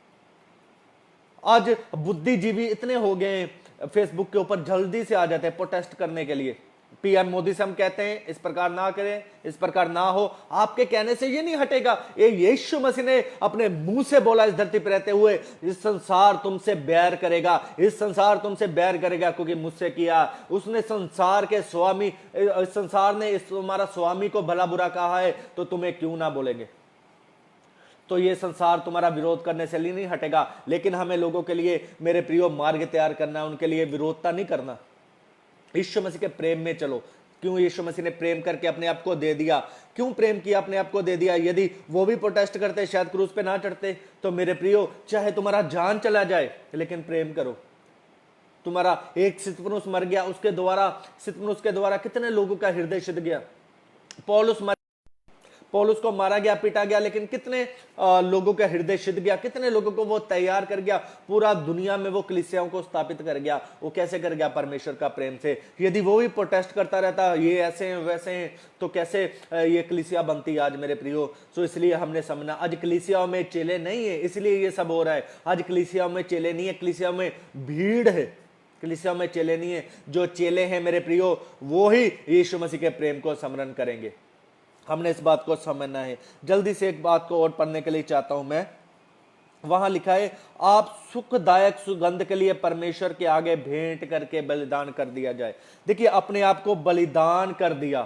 आज बुद्धिजीवी इतने हो गए, फेसबुक के ऊपर जल्दी से आ जाते हैं प्रोटेस्ट करने के लिए। पीएम मोदी से हम कहते हैं इस प्रकार ना करें, इस प्रकार ना हो, आपके कहने से ये नहीं हटेगा। ये यीशु मसीह ने अपने मुंह से बोला इस धरती पर रहते हुए, इस संसार तुमसे बैर करेगा, इस संसार तुमसे बैर करेगा क्योंकि मुझसे किया। उसने संसार के स्वामी, इस संसार ने इस तुम्हारा स्वामी को भला बुरा कहा है, तो तुम्हें क्यों ना बोलेंगे। तो ये संसार तुम्हारा विरोध करने से नहीं हटेगा, लेकिन हमें लोगों के लिए मेरे प्रियो मार्ग तैयार करना है, उनके लिए विरोधता नहीं करना। यीशु मसीह के प्रेम में चलो। क्यों यीशु मसीह ने प्रेम करके अपने आप को दे दिया? क्यों प्रेम किया, अपने आप को दे दिया? यदि वो भी प्रोटेस्ट करते, शायद क्रूस पे ना चढ़ते। तो मेरे प्रियो, चाहे तुम्हारा जान चला जाए, लेकिन प्रेम करो। तुम्हारा एक स्तिफनुस मर गया, स्तिफनुस के द्वारा कितने लोगों का हृदय सिद्ध गया। पौलुस को मारा गया, पीटा गया, लेकिन कितने लोगों का हृदय सिद्ध गया, कितने लोगों को वो तैयार कर गया, पूरा दुनिया में वो कलीसियाओं को स्थापित कर गया। वो कैसे कर गया? परमेश्वर का प्रेम से। यदि वो भी प्रोटेस्ट करता रहता, ये ऐसे हैं वैसे हैं, तो कैसे ये कलीसिया बनती आज मेरे प्रियो। तो इसलिए हमने समझना, आज कलीसियाओं में चेले नहीं है, इसलिए ये सब हो रहा है। आज कलीसियाओं में चेले नहीं है, कलीसियाओं में भीड़ है, कलीसियाओं में चेले नहीं है। जो चेले हैं मेरे प्रियो, वो ही यीशु मसीह के प्रेम को स्मरण करेंगे। हमने इस बात को समझना है। जल्दी से एक बात को और पढ़ने के लिए चाहता हूं मैं। वहां लिखा है, आप सुखदायक सुगंध के लिए परमेश्वर के आगे भेंट करके बलिदान कर दिया जाए। देखिए, अपने आप को बलिदान कर दिया,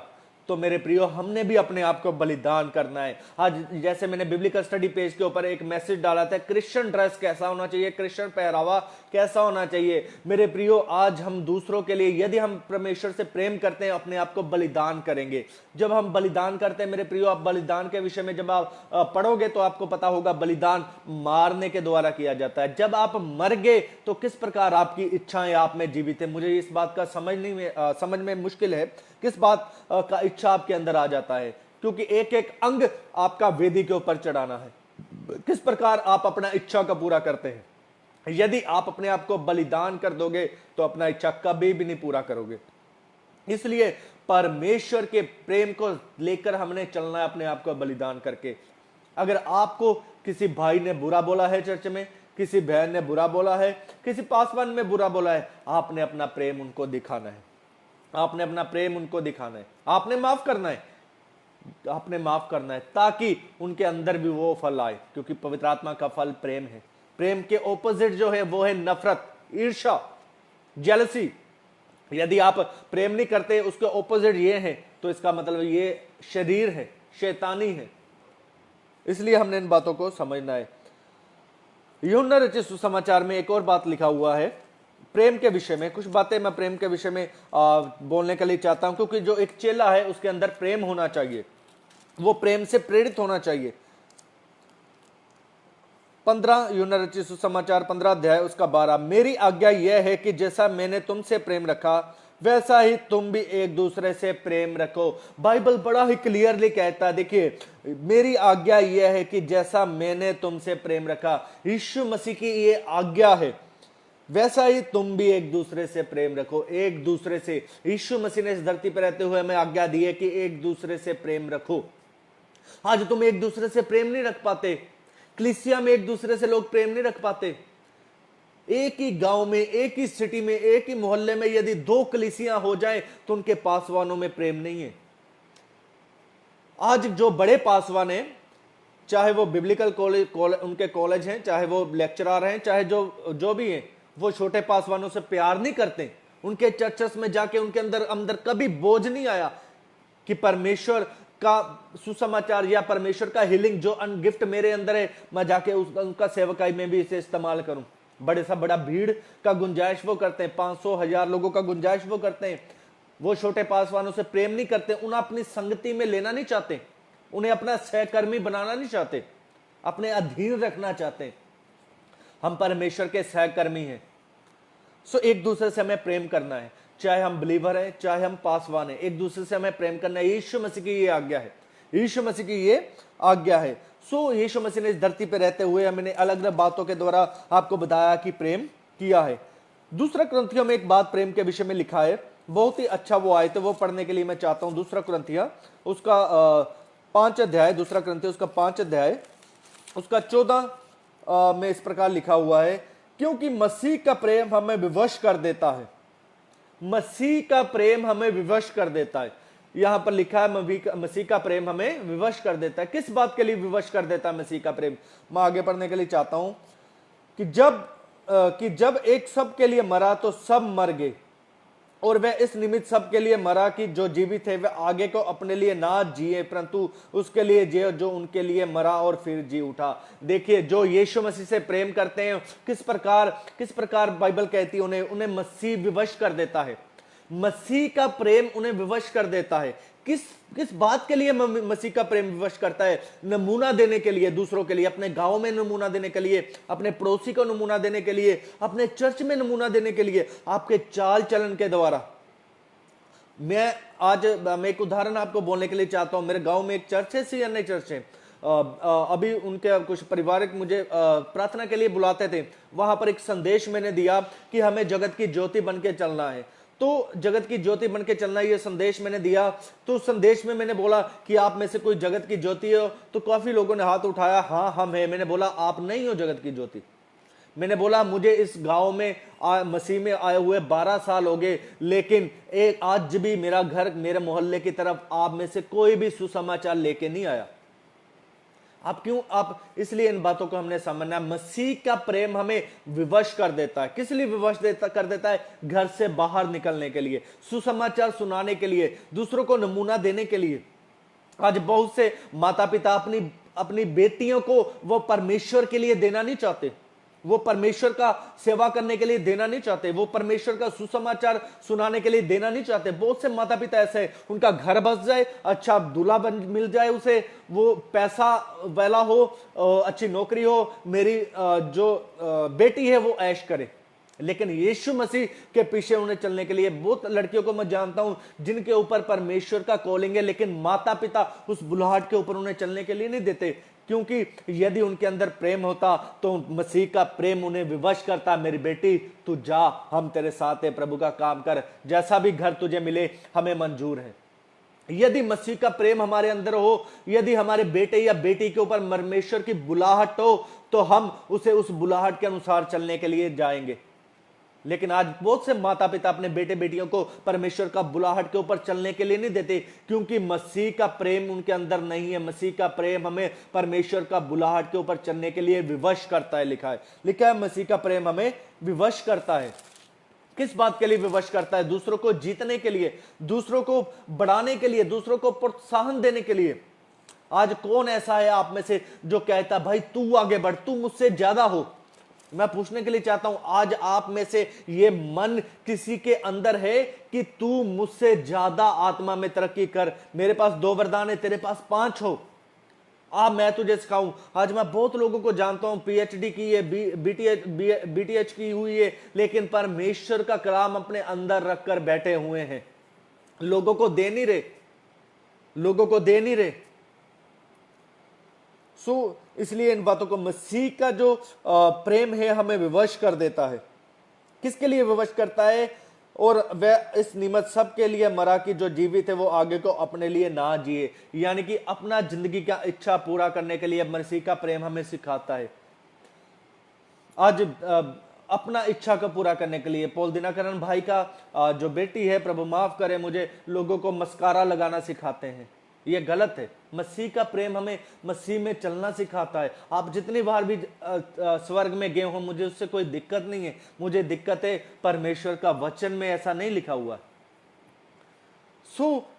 तो मेरे प्रियो हमने भी अपने आप को बलिदान करना है। आज जैसे मैंने बिब्लिकल स्टडी पेज के ऊपर एक मैसेज डाला था, क्रिश्चियन ड्रेस कैसा होना चाहिए, क्रिश्चियन पहरावा कैसा होना चाहिए। मेरे प्रियो आज हम दूसरों के लिए यदि हम परमेश्वर से प्रेम करते हैं, अपने आप को बलिदान करेंगे। जब हम बलिदान करते हैं मेरे प्रियो, आप बलिदान के विषय में जब आप पढ़ोगे तो आपको पता होगा बलिदान मारने के द्वारा किया जाता है। जब आप मर गए तो किस प्रकार आपकी इच्छाएं आप में जीवित है। मुझे इस बात का समझ में मुश्किल है किस बात का इच्छा आपके अंदर आ जाता है, क्योंकि एक एक अंग आपका वेदी के ऊपर चढ़ाना है। किस प्रकार आप अपना इच्छा का पूरा करते हैं। यदि आप अपने आप को बलिदान कर दोगे तो अपना इच्छा कभी भी नहीं पूरा करोगे। इसलिए परमेश्वर के प्रेम को लेकर हमने चलना है, अपने आप को बलिदान करके। अगर आपको किसी भाई ने बुरा बोला है, चर्च में किसी बहन ने बुरा बोला है, किसी पासवान में बुरा बोला है, आपने अपना प्रेम उनको दिखाना है। आपने अपना प्रेम उनको दिखाना है, आपने माफ करना है, आपने माफ करना है, ताकि उनके अंदर भी वो फल आए, क्योंकि पवित्र आत्मा का फल प्रेम है। प्रेम के ऑपोजिट जो है वो है नफरत, ईर्ष्या, जेलसी। यदि आप प्रेम नहीं करते, उसके ऑपोजिट ये है, तो इसका मतलब ये शरीर है, शैतानी है। इसलिए हमने इन बातों को समझना है। यूहन्ना रचित सुसमाचार में एक और बात लिखा हुआ है प्रेम के विषय में। कुछ बातें मैं प्रेम के विषय में बोलने के लिए चाहता हूं, क्योंकि जो एक चेला है उसके अंदर प्रेम होना चाहिए, वो प्रेम से प्रेरित होना चाहिए। 15 यूहन्ना रचित सुसमाचार 15 अध्याय उसका 12, मेरी आज्ञा यह है कि जैसा मैंने तुमसे प्रेम रखा वैसा ही तुम भी एक दूसरे से प्रेम रखो। बाइबल बड़ा ही क्लियरली कहता है, देखिए मेरी आज्ञा यह है कि जैसा मैंने तुमसे प्रेम रखा, यीशु मसीह की ये आज्ञा है, वैसा ही तुम भी एक दूसरे से प्रेम रखो। एक दूसरे से, यीशु मसीह ने इस धरती पर रहते हुए हमें आज्ञा दी है कि एक दूसरे से प्रेम रखो। आज तुम एक दूसरे से प्रेम नहीं रख पाते, कलीसिया में एक दूसरे से लोग प्रेम नहीं रख पाते। एक ही गांव में, एक ही सिटी में, एक ही मोहल्ले में यदि 2 कलीसियां हो जाए तो उनके पासवानों में प्रेम नहीं है। आज जो बड़े पासवान हैं, चाहे वो बिब्लिकल उनके कॉलेज हैं, चाहे वो लेक्चरर हैं, चाहे जो भी हैं, वो छोटे पासवानों से प्यार नहीं करते। उनके चर्चेस में जाके उनके अंदर कभी बोझ नहीं आया कि परमेश्वर का सुसमाचार या परमेश्वर का हीलिंग जो गिफ्ट मेरे अंदर है, मैं जाके उनका सेवकाई में भी इसे इस्तेमाल करूं। बड़े सा बड़ा भीड़ का गुंजाइश वो करते हैं, 500,000 लोगों का गुंजाइश वो करते हैं। वो छोटे पासवानों से प्रेम नहीं करते, उन्हें अपनी संगति में लेना नहीं चाहते, उन्हें अपना सहकर्मी बनाना नहीं चाहते, अपने अधीन रखना चाहते हैं। हम परमेश्वर के सहकर्मी हैं। सो एक दूसरे से हमें प्रेम करना है, चाहे हम बिलीवर हैं, चाहे हम पासवान हैं, एक दूसरे से हमें प्रेम करना है। यीशु मसीह की ये आज्ञा है, यीशु मसीह की ये आज्ञा है। सो यीशु मसीह ने इस धरती पर रहते हुए हमने अलग अलग बातों के द्वारा आपको बताया कि प्रेम किया है। दूसरा कुरिन्थियों में एक बात प्रेम के विषय में लिखा है, बहुत ही अच्छा वो आयत है, वो पढ़ने के लिए मैं चाहता हूं। दूसरा कुरिन्थियों उसका 5 अध्याय, दूसरा कुरिन्थियों उसका 5 अध्याय उसका 14 में इस प्रकार लिखा हुआ है, क्योंकि मसीह का प्रेम हमें विवश कर देता है। मसीह का प्रेम हमें विवश कर देता है। यहां पर लिखा है मसीह का प्रेम हमें विवश कर देता है। किस बात के लिए विवश कर देता है मसीह का प्रेम? मैं आगे पढ़ने के लिए चाहता हूं कि जब एक सब के लिए मरा तो सब मर गए, और वह इस निमित्त सब के लिए मरा कि जो जीवित है वह आगे को अपने लिए ना जिए, परंतु उसके लिए जिए जो उनके लिए मरा और फिर जी उठा। देखिए, जो यीशु मसीह से प्रेम करते हैं, किस प्रकार बाइबल कहती है उन्हें मसीह विवश कर देता है। मसीह का प्रेम उन्हें विवश कर देता है। किस बात के लिए मसीह का प्रेम विवश करता है? नमूना देने के लिए, दूसरों के लिए, अपने गांव में नमूना देने के लिए, अपने पड़ोसी को नमूना देने के लिए, अपने चर्च में नमूना देने के लिए, आपके चाल चलन के द्वारा। मैं एक उदाहरण आपको बोलने के लिए चाहता हूं। मेरे गांव में एक चर्च है, सीएनए चर्च है। अभी उनके कुछ पारिवारिक मुझे प्रार्थना के लिए बुलाते थे। वहां पर एक संदेश मैंने दिया कि हमें जगत की ज्योति बन के चलना है। तो जगत की ज्योति बन के चलना, ये संदेश मैंने दिया। तो संदेश में मैंने बोला कि आप में से कोई जगत की ज्योति हो? तो काफी लोगों ने हाथ उठाया, हाँ हम है। मैंने बोला आप नहीं हो जगत की ज्योति। मैंने बोला मुझे इस गांव में मसीह में आए हुए 12 साल हो गए, लेकिन एक आज भी मेरा घर, मेरे मोहल्ले की तरफ आप में से कोई भी सुसमाचार लेके नहीं आया। आप क्यों आप इसलिए इन बातों को हमने समझना। मसीह का प्रेम हमें विवश कर देता है। किस लिए विवश कर देता है? घर से बाहर निकलने के लिए, सुसमाचार सुनाने के लिए, दूसरों को नमूना देने के लिए। आज बहुत से माता पिता अपनी अपनी बेटियों को वो परमेश्वर के लिए देना नहीं चाहते, वो परमेश्वर का सेवा करने के लिए देना नहीं चाहते, वो परमेश्वर का सुसमाचार सुनाने के लिए देना नहीं चाहते। बहुत से माता पिता ऐसे हैं, उनका घर बस जाए, अच्छा दूल्हा मिल जाए उसे, वो पैसा वाला हो, अच्छी नौकरी हो, मेरी जो बेटी है वो ऐश करे। लेकिन यीशु मसीह के पीछे उन्हें चलने के लिए बहुत लड़कियों को मैं जानता हूं जिनके ऊपर परमेश्वर का कॉलिंग है, लेकिन माता पिता उस बुलाहट के ऊपर उन्हें चलने के लिए नहीं देते, क्योंकि यदि उनके अंदर प्रेम होता तो मसीह का प्रेम उन्हें विवश करता। मेरी बेटी तू जा, हम तेरे साथ है, प्रभु का काम कर, जैसा भी घर तुझे मिले हमें मंजूर है। यदि मसीह का प्रेम हमारे अंदर हो, यदि हमारे बेटे या बेटी के ऊपर परमेश्वर की बुलाहट हो, तो हम उसे उस बुलाहट के अनुसार चलने के लिए जाएंगे। लेकिन आज बहुत से माता पिता अपने बेटे बेटियों को परमेश्वर का बुलाहट के ऊपर चलने के लिए नहीं देते, क्योंकि मसीह का प्रेम उनके अंदर नहीं है। मसीह का प्रेम हमें परमेश्वर का बुलाहट के ऊपर चलने के लिए विवश करता है। लिखा है मसीह का प्रेम हमें विवश करता है। किस बात के लिए विवश करता है? दूसरों को जीतने के लिए, दूसरों को बढ़ाने के लिए, दूसरों को प्रोत्साहन देने के लिए। आज कौन ऐसा है आप में से जो कहता भाई तू आगे बढ़, तू मुझसे ज्यादा हो? मैं पूछने के लिए चाहता हूं, आज आप में से ये मन किसी के अंदर है कि तू मुझसे ज्यादा आत्मा में तरक्की कर, मेरे पास 2 वरदान है, तेरे पास 5 हो, मैं तुझे सिखाऊं। आज मैं बहुत लोगों को जानता हूं पीएचडी की है, बीटीएच की हुई है, लेकिन परमेश्वर का कलाम अपने अंदर रखकर बैठे हुए हैं, लोगों को दे नहीं रहे। इसलिए इन बातों को, मसीह का जो प्रेम है हमें विवश कर देता है। किसके लिए विवश करता है? और वह इस निमित्त सबके लिए मरा कि जो जीवित है वो आगे को अपने लिए ना जिए, यानी कि अपना जिंदगी का इच्छा पूरा करने के लिए मसीह का प्रेम हमें सिखाता है। आज अपना इच्छा को पूरा करने के लिए पौल दिनाकरण भाई का जो बेटी है, प्रभु माफ करे मुझे, लोगों को मस्कारा लगाना सिखाते हैं। ये गलत है। मसीह का प्रेम हमें मसीह में चलना सिखाता है। आप जितनी बार भी स्वर्ग में गए हो, मुझे उससे कोई दिक्कत नहीं है। मुझे दिक्कत है परमेश्वर का वचन में ऐसा नहीं लिखा हुआ।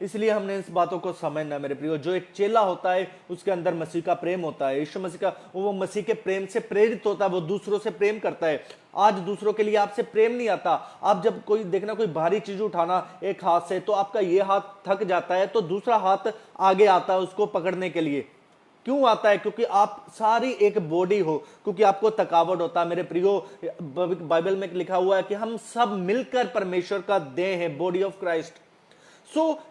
इसलिए हमने इस बातों को समझना मेरे प्रियो। जो एक चेला होता है उसके अंदर मसीह का प्रेम होता है, यीशु मसीह का, वो मसीह के प्रेम से प्रेरित होता है, वो दूसरों से प्रेम करता है। आज दूसरों के लिए आपसे प्रेम नहीं आता। आप जब कोई देखना, कोई भारी चीज उठाना एक हाथ से, तो आपका ये हाथ थक जाता है तो दूसरा हाथ आगे आता है उसको पकड़ने के लिए। क्यों आता है? क्योंकि आप सारी एक बॉडी हो, क्योंकि आपको थकावट होता है। मेरे प्रियो, बाइबल में लिखा हुआ है कि हम सब मिलकर परमेश्वर का देह है, बॉडी ऑफ क्राइस्ट।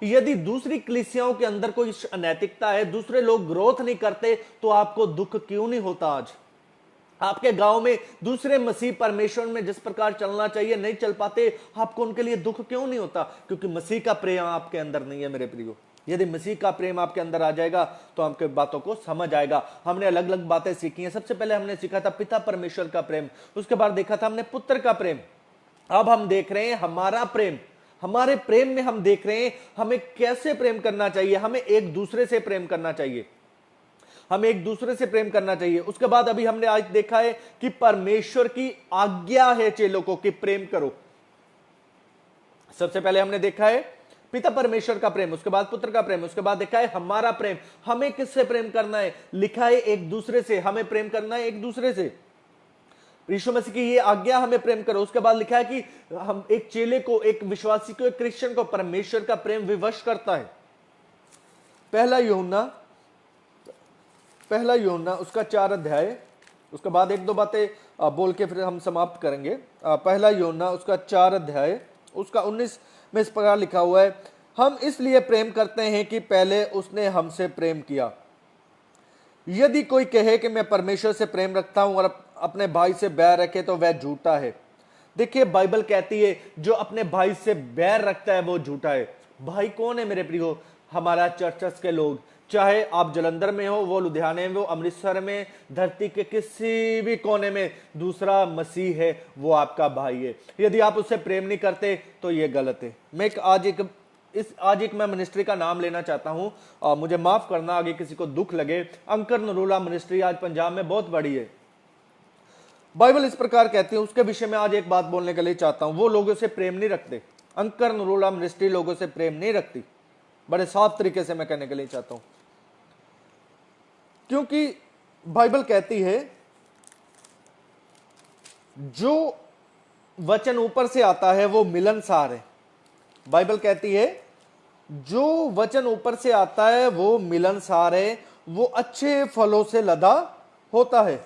यदि दूसरी कलीसियाओं के अंदर कोई अनैतिकता है, दूसरे लोग ग्रोथ नहीं करते, तो आपको दुख क्यों नहीं होता? आज आपके गांव में दूसरे मसीह परमेश्वर में जिस प्रकार चलना चाहिए नहीं चल पाते, आपको उनके लिए दुख क्यों नहीं होता? क्योंकि मसीह का प्रेम आपके अंदर नहीं है मेरे प्रियो। यदि मसीह का प्रेम आपके अंदर आ जाएगा तो आपके बातों को समझ आएगा। हमने अलग अलग बातें सीखी हैं। सबसे पहले हमने सीखा था पिता परमेश्वर का प्रेम, उसके बाद देखा था हमने पुत्र का प्रेम। अब हम देख रहे हैं हमारा प्रेम। हमारे प्रेम में हम देख रहे हैं हमें कैसे प्रेम करना चाहिए। हमें एक दूसरे से प्रेम करना चाहिए, हमें एक दूसरे से प्रेम करना चाहिए। उसके बाद अभी हमने आज देखा है कि परमेश्वर की आज्ञा है चेलों को कि प्रेम करो। सबसे पहले हमने देखा है पिता परमेश्वर का प्रेम, उसके बाद पुत्र का प्रेम, उसके बाद देखा है हमारा प्रेम। हमें किससे प्रेम करना है? लिखा है एक दूसरे से। हमें प्रेम करना है एक दूसरे से। यीशु मसीह की ये आज्ञा, हमें प्रेम करो। उसके बाद लिखा है कि हम एक चेले को, एक विश्वासी को, एक क्रिश्चियन को परमेश्वर का प्रेम विवश करता है। पहला यूहन्ना उसका 4 अध्याय, उसके बाद 1-2 बातें बोल के फिर हम समाप्त करेंगे। पहला यूहन्ना उसका 4 अध्याय उसका 19 में इस प्रकार लिखा हुआ है, हम इसलिए प्रेम करते हैं कि पहले उसने हमसे प्रेम किया। यदि कोई कहे कि मैं परमेश्वर से प्रेम रखता हूं और अपने भाई से बैर रखे तो वह झूठा है। देखिए बाइबल कहती है जो अपने भाई से बैर रखता है वो झूठा है। भाई कौन है मेरे प्रियो? हमारा चर्चस के लोग, चाहे आप जलंधर में हो, वो लुधियाने में हो, अमृतसर में, धरती के किसी भी कोने में दूसरा मसीह है, वो आपका भाई है। यदि आप उससे प्रेम नहीं करते तो ये गलत है। मैं आज इस आज एक मैं मिनिस्ट्री का नाम लेना चाहता हूं, मुझे माफ करना आगे किसी को दुख लगे। अंकर नरूला मिनिस्ट्री आज पंजाब में बहुत बड़ी है। बाइबल इस प्रकार कहती है, उसके विषय में आज एक बात बोलने के लिए चाहता हूं। वो लोगों से प्रेम नहीं रखते, अंकर नरूला मिनिस्ट्री लोगों से प्रेम नहीं रखती। बड़े साफ तरीके से मैं कहने के लिए चाहता हूं, क्योंकि बाइबल कहती है जो वचन ऊपर से आता है वो मिलनसार है। बाइबल कहती है जो वचन ऊपर से आता है वो मिलनसार है, वो अच्छे फलों से लदा होता है।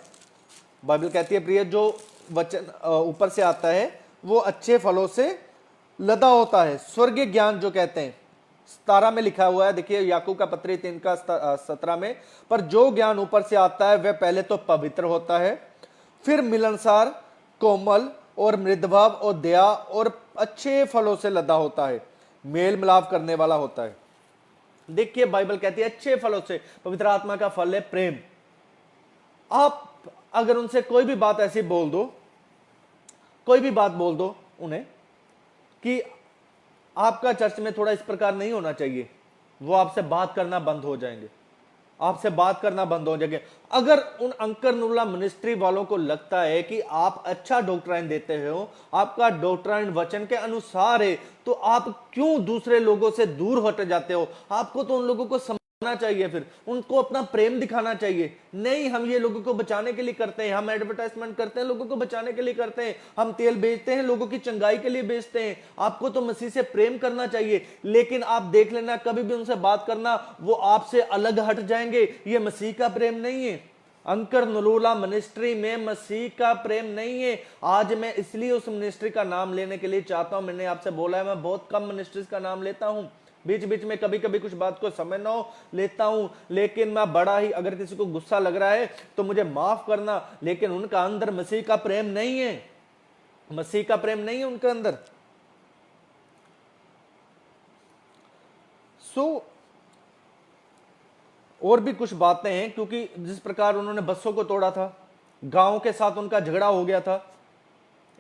बाइबल कहती है प्रिय, जो वचन ऊपर से आता है वो अच्छे फलों से लदा होता है। स्वर्गीय ज्ञान जो कहते हैं 17 में लिखा हुआ है, देखिए याकूब का पत्री 3 का 17 में, पर जो ज्ञान ऊपर से आता है वह पहले तो पवित्र होता है, फिर मिलनसार, कोमल और मृदभाव और दया और अच्छे फलों से लदा होता है, मेल मिलाप करने वाला होता है। देखिए बाइबल कहती है अच्छे फलों से, पवित्र आत्मा का फल है प्रेम। आप अगर उनसे कोई भी बात ऐसी बोल दो, कोई भी बात बोल दो उन्हें कि आपका चर्च में थोड़ा इस प्रकार नहीं होना चाहिए, वो आपसे बात करना बंद हो जाएंगे, आपसे बात करना बंद हो जाएंगे। अगर उन अंकर नरूला मिनिस्ट्री वालों को लगता है कि आप अच्छा डॉक्ट्राइन देते हो, आपका डॉक्ट्राइन वचन के अनुसार है, तो आप क्यों दूसरे लोगों से दूर हट जाते हो? आपको तो उन लोगों को समझना चाहिए, फिर उनको अपना प्रेम दिखाना चाहिए। नहीं, हम ये लोगों को बचाने के लिए करते हैं, हम एडवर्टाइजमेंट करते हैं, लोगों को बचाने के लिए करते हैं, हम तेल बेचते हैं, लोगों की चंगाई के लिए बेचते हैं। आपको तो मसीह से प्रेम करना चाहिए, लेकिन आप देख लेना कभी भी उनसे बात करना, वो आपसे अलग हट जाएंगे। ये मसीह का प्रेम नहीं है। अंकर नरूला मिनिस्ट्री में मसीह का प्रेम नहीं है। आज मैं इसलिए उस मिनिस्ट्री का नाम लेने के लिए चाहता हूं। मैंने आपसे बोला है मैं बहुत कम मिनिस्ट्रीज का नाम लेता हूं, बीच बीच में कभी कभी कुछ बात को समझ ना हो लेता हूं, लेकिन मैं बड़ा ही, अगर किसी को गुस्सा लग रहा है तो मुझे माफ करना, लेकिन उनका अंदर मसीह का प्रेम नहीं है, मसीह का प्रेम नहीं है उनके अंदर। और भी कुछ बातें हैं, क्योंकि जिस प्रकार उन्होंने बसों को तोड़ा था, गांव के साथ उनका झगड़ा हो गया था,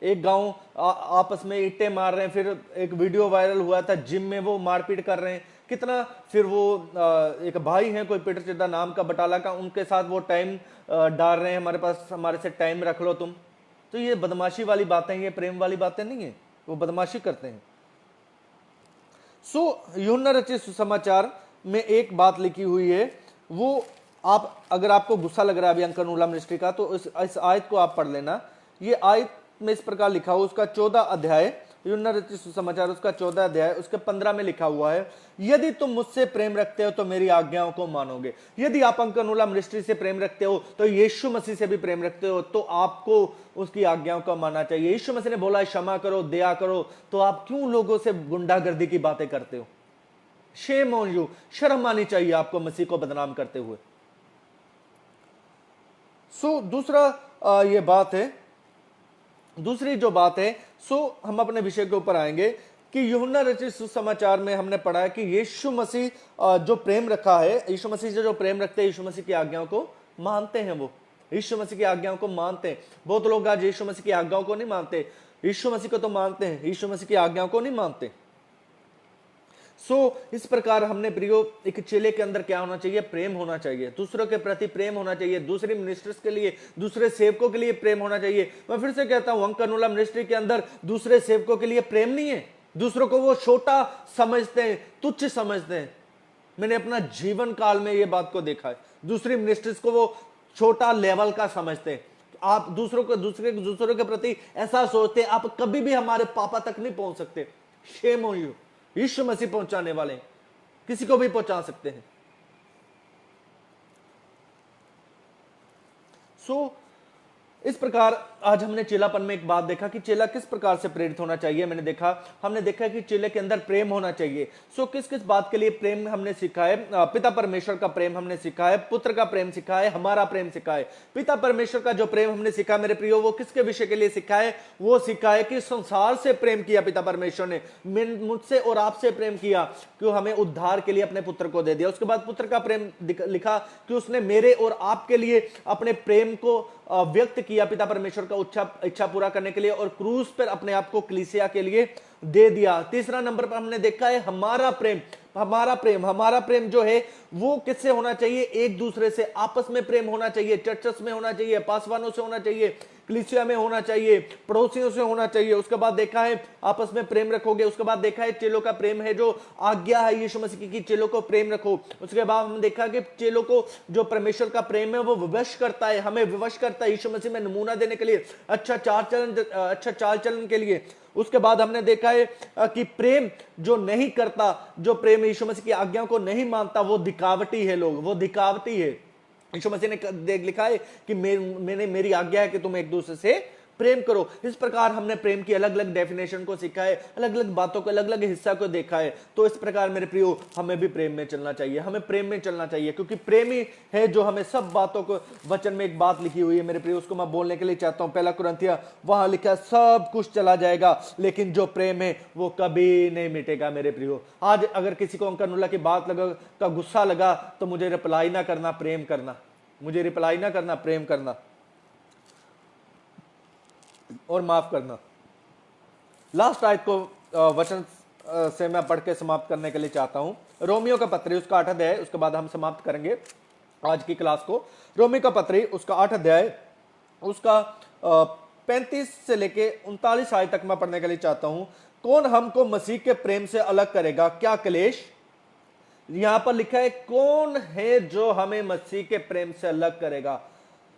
एक गांव आपस में ईंटें मार रहे हैं, फिर एक वीडियो वायरल हुआ था जिम में वो मारपीट कर रहे हैं कितना, फिर वो एक भाई हैं कोई पीटर चिद्दा नाम का बटाला का, उनके साथ वो टाइम डाल रहे हैं, हमारे पास हमारे से टाइम रख लो तुम। तो ये बदमाशी वाली बातें, ये प्रेम वाली बातें नहीं है, वो बदमाशी करते हैं। यूहन्ना रचित सुसमाचार में एक बात लिखी हुई है, वो आप, अगर आपको गुस्सा लग रहा है अभी अंकर नरूला मिनिस्ट्री का, तो इस आयत को आप पढ़ लेना। ये आयत में इस प्रकार लिखा हुआ, उसका 14 अध्याय, यूहन्ना रचित सुसमाचार उसका 14 अध्याय उसके 15 में लिखा हुआ है, यदि तुम मुझसे प्रेम रखते हो तो मेरी आज्ञाओं को मानोगे। यदि आप अंकर नरूला मिनिस्ट्री से प्रेम रखते हो, तो यीशु मसीह से भी प्रेम रखते हो, तो आपको उसकी आज्ञाओं को मानना चाहिए। यीशु मसीह ने बोला क्षमा करो, दया करो, तो आप क्यों लोगों से गुंडागर्दी की बातें करते हो? शेम ऑन यू, शर्म आनी चाहिए आपको मसीह को बदनाम करते हुए। दूसरा ये बात है, दूसरी जो बात है, हम अपने विषय के ऊपर आएंगे कि यूहन्ना रचित सुसमाचार में हमने पढ़ा है कि यीशु मसीह जो प्रेम रखा है, यीशु मसीह से जो प्रेम रखते हैं, यीशु मसीह की आज्ञाओं को मानते हैं, वो यीशु मसीह की आज्ञाओं को मानते हैं। बहुत लोग आज यीशु मसीह की आज्ञाओं को नहीं मानते, यीशु मसीह को तो मानते हैं, यीशु मसीह की आज्ञाओं को नहीं मानते। इस प्रकार हमने प्रियो, एक चेले के अंदर क्या होना चाहिए? प्रेम होना चाहिए, दूसरों के प्रति प्रेम होना चाहिए, दूसरे मिनिस्टर्स के लिए, दूसरे सेवकों के लिए प्रेम होना चाहिए। मैं फिर से कहता हूं, अंकर नरूला मिनिस्ट्री के अंदर दूसरे सेवकों के लिए प्रेम नहीं है, दूसरों को वो छोटा समझते हैं, तुच्छ समझते हैं। मैंने अपना जीवन काल में ये बात को देखा है, दूसरी मिनिस्ट्रीज को वो छोटा लेवल का समझते हैं। आप दूसरों के प्रति ऐसा सोचते हैं आप कभी भी हमारे पापा तक नहीं पहुंच सकते। Shame on you. यीशु मसीह पहुंचाने वाले किसी को भी पहुंचा सकते हैं। इस प्रकार आज हमने चेलापन में एक बात देखा कि चेला किस प्रकार से प्रेरित होना चाहिए। हमने देखा कि चेले के अंदर प्रेम होना चाहिए। किस किस बात के लिए प्रेम हमने सीखा है? पिता परमेश्वर का प्रेम हमने सीखा है, पुत्र का प्रेम सीखा है, हमारा प्रेम सीखा है। पिता परमेश्वर का जो प्रेम हमने सीखा मेरे प्रियो, वो किसके विषय के लिए सीखा है? वो सीखा है कि संसार से प्रेम किया पिता परमेश्वर ने, मुझसे और आपसे प्रेम किया, क्यों हमें उद्धार के लिए अपने पुत्र को दे दिया। उसके बाद पुत्र का प्रेम लिखा कि उसने मेरे और आपके लिए अपने प्रेम को व्यक्त किया पिता परमेश्वर का इच्छा पूरा करने के लिए, और क्रूस पर अपने आप को कलीसिया के लिए दे दिया। तीसरा नंबर पर हमने देखा है हमारा प्रेम। हमारा प्रेम जो है वो किससे होना चाहिए? एक दूसरे से, आपस में प्रेम होना चाहिए, चर्चस में होना चाहिए, पासवानों से होना चाहिए, कलीसिया में होना चाहिए, पड़ोसियों से होना चाहिए। उसके बाद देखा है आपस में प्रेम रखोगे। उसके बाद देखा है चेलों का प्रेम है जो आज्ञा है यीशु मसीह की, चेलों को प्रेम रखो। उसके बाद हम देखा कि चेलों को जो परमेश्वर का प्रेम है वो विवश करता है, हमें विवश करता है यीशु मसीह में नमूना देने के लिए, अच्छा चाल चलन के लिए। उसके बाद हमने देखा है कि प्रेम जो नहीं करता, जो प्रेम यीशु मसीह की आज्ञाओं को नहीं मानता, वो दिखावटी है। लोग वो दिखावटी है। यीशु मसीह ने देख लिखा है कि मेरी आज्ञा है कि तुम एक दूसरे से प्रेम करो। इस प्रकार हमने प्रेम की अलग अलग डेफिनेशन को सीखा है, अलग अलग बातों को, अलग अलग हिस्सा को देखा है। तो इस प्रकार मेरे प्रियो हमें भी प्रेम में चलना चाहिए, हमें प्रेम में चलना चाहिए, क्योंकि प्रेम ही है जो हमें सब बातों को, वचन में एक बात लिखी हुई है मेरे प्रियो, उसको मैं बोलने के लिए चाहता हूं। पहला कुरिन्थियों, वहां लिखा सब कुछ चला जाएगा लेकिन जो प्रेम है वो कभी नहीं मिटेगा मेरे प्रियो। आज अगर किसी को अंकनुल्लाह की बात लगा का गुस्सा लगा तो मुझे रिप्लाई ना करना, प्रेम करना। मुझे रिप्लाई ना करना, प्रेम करना और माफ करना। लास्ट आयत को वचन से मैं पढ़ के समाप्त करने के लिए चाहता हूं। रोमियो का पत्री उसका 8 अध्याय, उसके बाद हम समाप्त करेंगे आज की क्लास को। रोमियो का पत्री उसका 8 अध्याय, उसका 35 से लेके 39 आयत तक मैं पढ़ने के लिए चाहता हूं। कौन हमको मसीह के प्रेम से अलग करेगा? क्या क्लेश? यहां पर लिखा है कौन है जो हमें मसीह के प्रेम से अलग करेगा।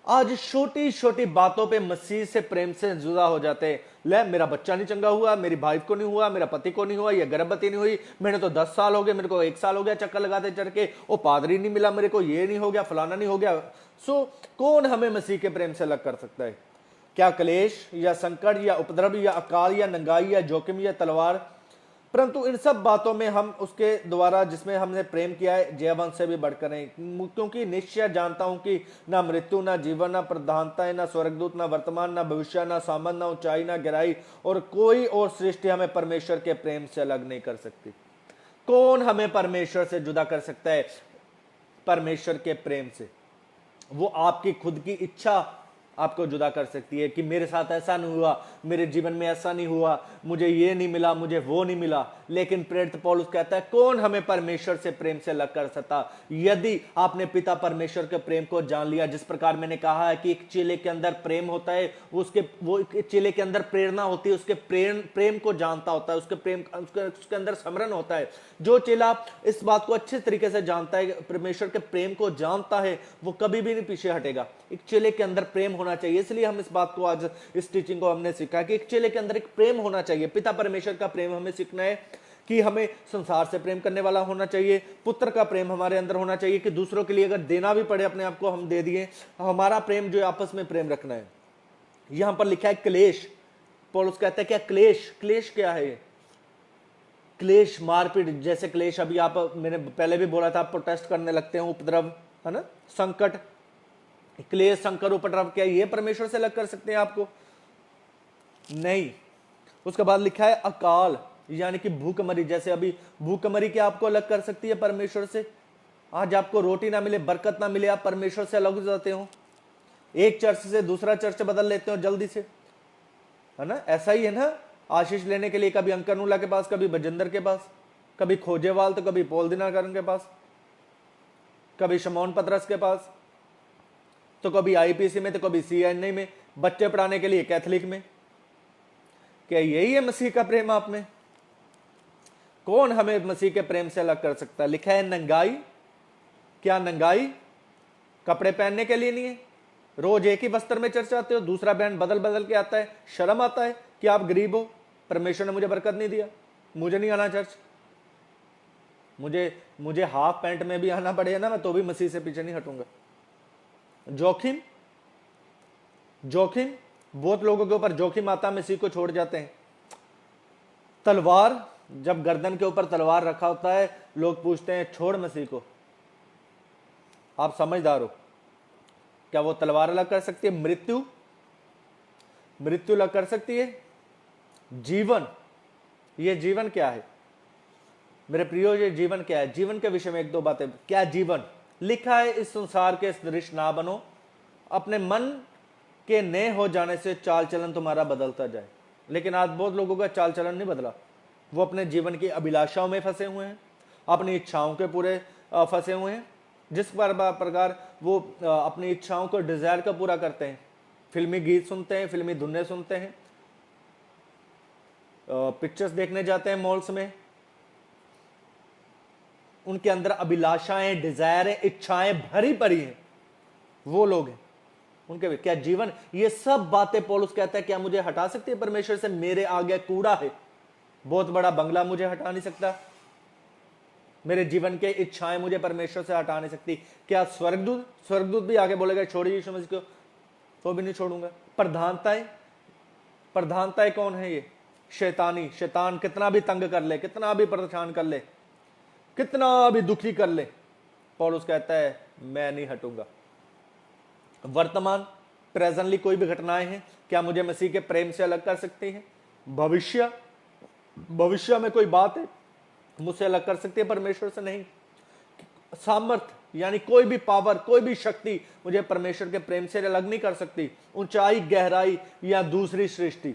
आज छोटी छोटी बातों पे मसीह से प्रेम से जुदा हो जाते हैं। ले, मेरा बच्चा नहीं चंगा हुआ, मेरी वाइफ को नहीं हुआ, मेरा पति को नहीं हुआ, या गर्भवती नहीं हुई, मैंने तो 10 साल हो गए, मेरे को 1 साल हो गया चक्कर लगाते चढ़ के, वो पादरी नहीं मिला मेरे को, ये नहीं हो गया, फलाना नहीं हो गया। सो कौन हमें मसीह के प्रेम से अलग कर सकता है? क्या क्लेश या संकट या उपद्रव या अकाल या नंगाई या जोखिम या तलवार? परंतु इन सब बातों में हम उसके द्वारा जिसमें हमने प्रेम किया है जयवंश से भी बढ़कर हैं, क्योंकि निश्चय जानता हूं कि ना मृत्यु, ना जीवन, ना प्रधानताएं, ना स्वर्गदूत, ना वर्तमान, ना भविष्य, ना सामर्थ, ना ऊंचाई, ना गहराई और कोई और सृष्टि हमें परमेश्वर के प्रेम से अलग नहीं कर सकती। कौन हमें परमेश्वर से जुदा कर सकता है? परमेश्वर के प्रेम से। वो आपकी खुद की इच्छा आपको जुदा कर सकती है कि मेरे साथ ऐसा नहीं हुआ, मेरे जीवन में ऐसा नहीं हुआ, मुझे ये नहीं मिला, मुझे वो नहीं मिला। लेकिन प्रेरित पौलुस कहता है कौन हमें परमेश्वर से प्रेम से अलग कर सकता? यदि आपने पिता परमेश्वर के प्रेम को जान लिया। जिस प्रकार मैंने कहा है कि एक चेले के अंदर प्रेम होता है, वो चेले के अंदर प्रेरणा होती है, उसके प्रेम को जानता होता है, उसके अंदर स्मरण होता है। जो चेला इस बात को अच्छे तरीके से जानता है, परमेश्वर के प्रेम को जानता है, वो कभी भी नहीं पीछे हटेगा। एक चेले के अंदर प्रेम होना चाहिए। इसलिए हम इस बात को आज इस टीचिंग को हमने सीखा कि एक चेले के अंदर एक प्रेम होना चाहिए। पिता परमेश्वर का प्रेम हमें सीखना है कि हमें संसार से प्रेम करने वाला होना चाहिए। पुत्र का प्रेम हमारे अंदर होना चाहिए कि दूसरों के लिए अगर देना भी पड़े अपने आप को हम दे दिए। हमारा प्रेम जो आपस में प्रेम रखना है। यहां पर लिखा है क्लेश। पौलुस कहता है क्या क्लेश? क्लेश क्या है? क्लेश मारपीट जैसे क्लेश। अभी आप, मैंने पहले भी बोला था, आप प्रोटेस्ट करने लगते हैं, उपद्रव है ना, संकट, क्लेश, संकट, उपद्रव, क्या ये परमेश्वर से अलग कर सकते हैं आपको? नहीं। उसके बाद लिखा है अकाल, यानी कि भूखमरी। जैसे अभी भूखमरी क्या आपको अलग कर सकती है परमेश्वर से? आज आपको रोटी ना मिले, बरकत ना मिले, आप परमेश्वर से अलग हो जाते हो। एक चर्च से दूसरा चर्च बदल लेते हो जल्दी से, है ना? ऐसा ही है ना, आशीष लेने के लिए कभी अंकनुल्लाह के पास, कभी बजेंद्र के पास, कभी खोजेवाल तो कभी पॉल दिनाकरन के पास, कभी शमौन पतरस के पास, तो कभी आईपीसी में, तो कभी सीएनआई में, बच्चे पढ़ाने के लिए कैथलिक में। क्या यही है मसीह का प्रेम आप में? कौन हमें मसीह के प्रेम से अलग कर सकता है? लिखा है नंगाई। क्या नंगाई कपड़े पहनने के लिए नहीं है? रोज एक ही वस्त्र में चर्च आते हो, दूसरा बैंड बदल बदल के आता है। शर्म आता है कि आप गरीब हो, परमेश्वर ने मुझे बरकत नहीं दिया, मुझे नहीं आना चर्च। मुझे हाफ पैंट में भी आना पड़ेगा ना, मैं तो भी मसीह से पीछे नहीं हटूंगा। जोखिम, जोखिम, बहुत लोगों के ऊपर जोखिम आता है, मसीह को छोड़ जाते हैं। तलवार, जब गर्दन के ऊपर तलवार रखा होता है, लोग पूछते हैं छोड़ मसीह को। आप समझदार हो, क्या वो तलवार अलग कर सकती है? मृत्यु, मृत्यु अलग कर सकती है? जीवन, ये जीवन क्या है मेरे प्रियो? ये जीवन क्या है? जीवन के विषय में एक दो बातें। क्या जीवन? लिखा है इस संसार के सदृश ना बनो, अपने मन के नए हो जाने से चाल चलन तुम्हारा बदलता जाए। लेकिन आज बहुत लोगों का चाल चलन नहीं बदला। वो अपने जीवन की अभिलाषाओं में फंसे हुए हैं, अपनी इच्छाओं के पूरे फंसे हुए हैं। जिस प्रकार वो अपनी इच्छाओं को, डिजायर को पूरा करते हैं, फिल्मी गीत सुनते हैं, फिल्मी धुनें सुनते हैं, पिक्चर्स देखने जाते हैं मॉल्स में, उनके अंदर अभिलाषाएं, डिजायरें, इच्छाएं भरी पड़ी हैं, वो लोग हैं। उनके क्या जीवन, ये सब बातें पौलुस कहता है क्या मुझे हटा सकती है परमेश्वर से? मेरे आगे कूड़ा है, बहुत बड़ा बंगला मुझे हटा नहीं सकता, मेरे जीवन के इच्छाएं मुझे परमेश्वर से हटा नहीं सकती। क्या स्वर्गदूत भी आगे बोलेगा छोड़िए यीशु मसीह को, तो भी नहीं छोड़ूंगा। प्रधानताएं कौन है? ये शैतान कितना भी तंग कर ले, कितना भी परेशान कर ले, कितना भी दुखी कर ले, पौलुस कहता है मैं नहीं हटूंगा। वर्तमान, प्रेजेंटली कोई भी घटनाएं हैं, क्या मुझे मसीह के प्रेम से अलग कर सकती हैं? भविष्य में कोई बात है मुझसे अलग कर सकती है परमेश्वर से? नहीं। सामर्थ्य यानी कोई भी पावर, कोई भी शक्ति मुझे परमेश्वर के प्रेम से अलग नहीं कर सकती। ऊंचाई, गहराई या दूसरी सृष्टि।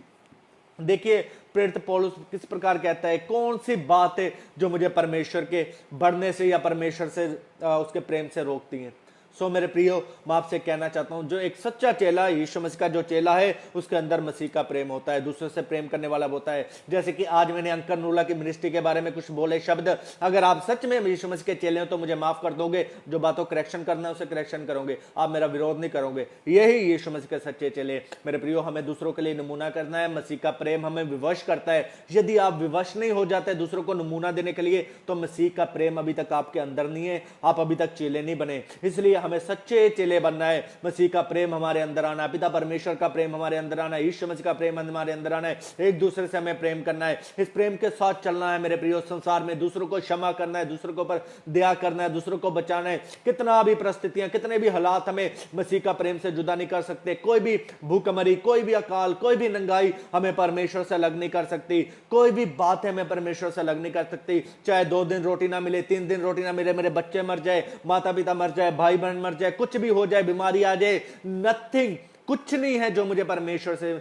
देखिए प्रेरित पौलुस किस प्रकार कहता है, कौन सी बात है जो मुझे परमेश्वर के बढ़ने से या परमेश्वर से उसके प्रेम से रोकती हैं। सो मेरे प्रियो, मैं आपसे कहना चाहता हूं, जो एक सच्चा चेला, यीशु मसीह का जो चेला है, उसके अंदर मसीह का प्रेम होता है, दूसरे से प्रेम करने वाला होता है। जैसे कि आज मैंने अंकल नूला की मिनिस्ट्री के बारे में कुछ बोले शब्द, अगर आप सच में यीशु मसीह के चेले हो तो मुझे माफ कर दोगे, जो बातों करेक्शन करना है उसे करेक्शन करोगे, आप मेरा विरोध नहीं करोगे। यही यीशु मसीह के सच्चे चेले। मेरे प्रियो, हमें दूसरों के लिए नमूना करना है। मसीह का प्रेम हमें विवश करता है। यदि आप विवश नहीं हो जाते दूसरों को नमूना देने के लिए, तो मसीह का प्रेम अभी तक आपके अंदर नहीं है, आप अभी तक चेले नहीं बने। इसलिए हमें सच्चे चेले बनना है। मसीह का प्रेम हमारे अंदर आना है, पिता परमेश्वर का प्रेम हमारे अंदर आना है, यीशु मसीह का प्रेम हमारे अंदर आना है। एक दूसरे से हमें प्रेम करना है, इस प्रेम के साथ चलना है। मेरे प्रियो, संसार में दूसरों को क्षमा करना है, दूसरों के ऊपर दया करना है, दूसरों को बचाना है। कितना भी परिस्थितियां, कितने भी हालात हमें मसीह का प्रेम से जुदा नहीं कर सकते। कोई भी भूखमरी, कोई भी अकाल, कोई भी नंगाई हमें परमेश्वर से अलग नहीं कर सकती। कोई भी बात हमें परमेश्वर से अलग नहीं कर सकती। चाहे 2 दिन रोटी ना मिले, 3 दिन रोटी ना मिले, मेरे बच्चे मर जाए, माता पिता मर जाए, भाई बहन मर जाए, कुछ भी हो जाए, बीमारी आ जाए, नथिंग, कुछ नहीं है जो मुझे परमेश्वर से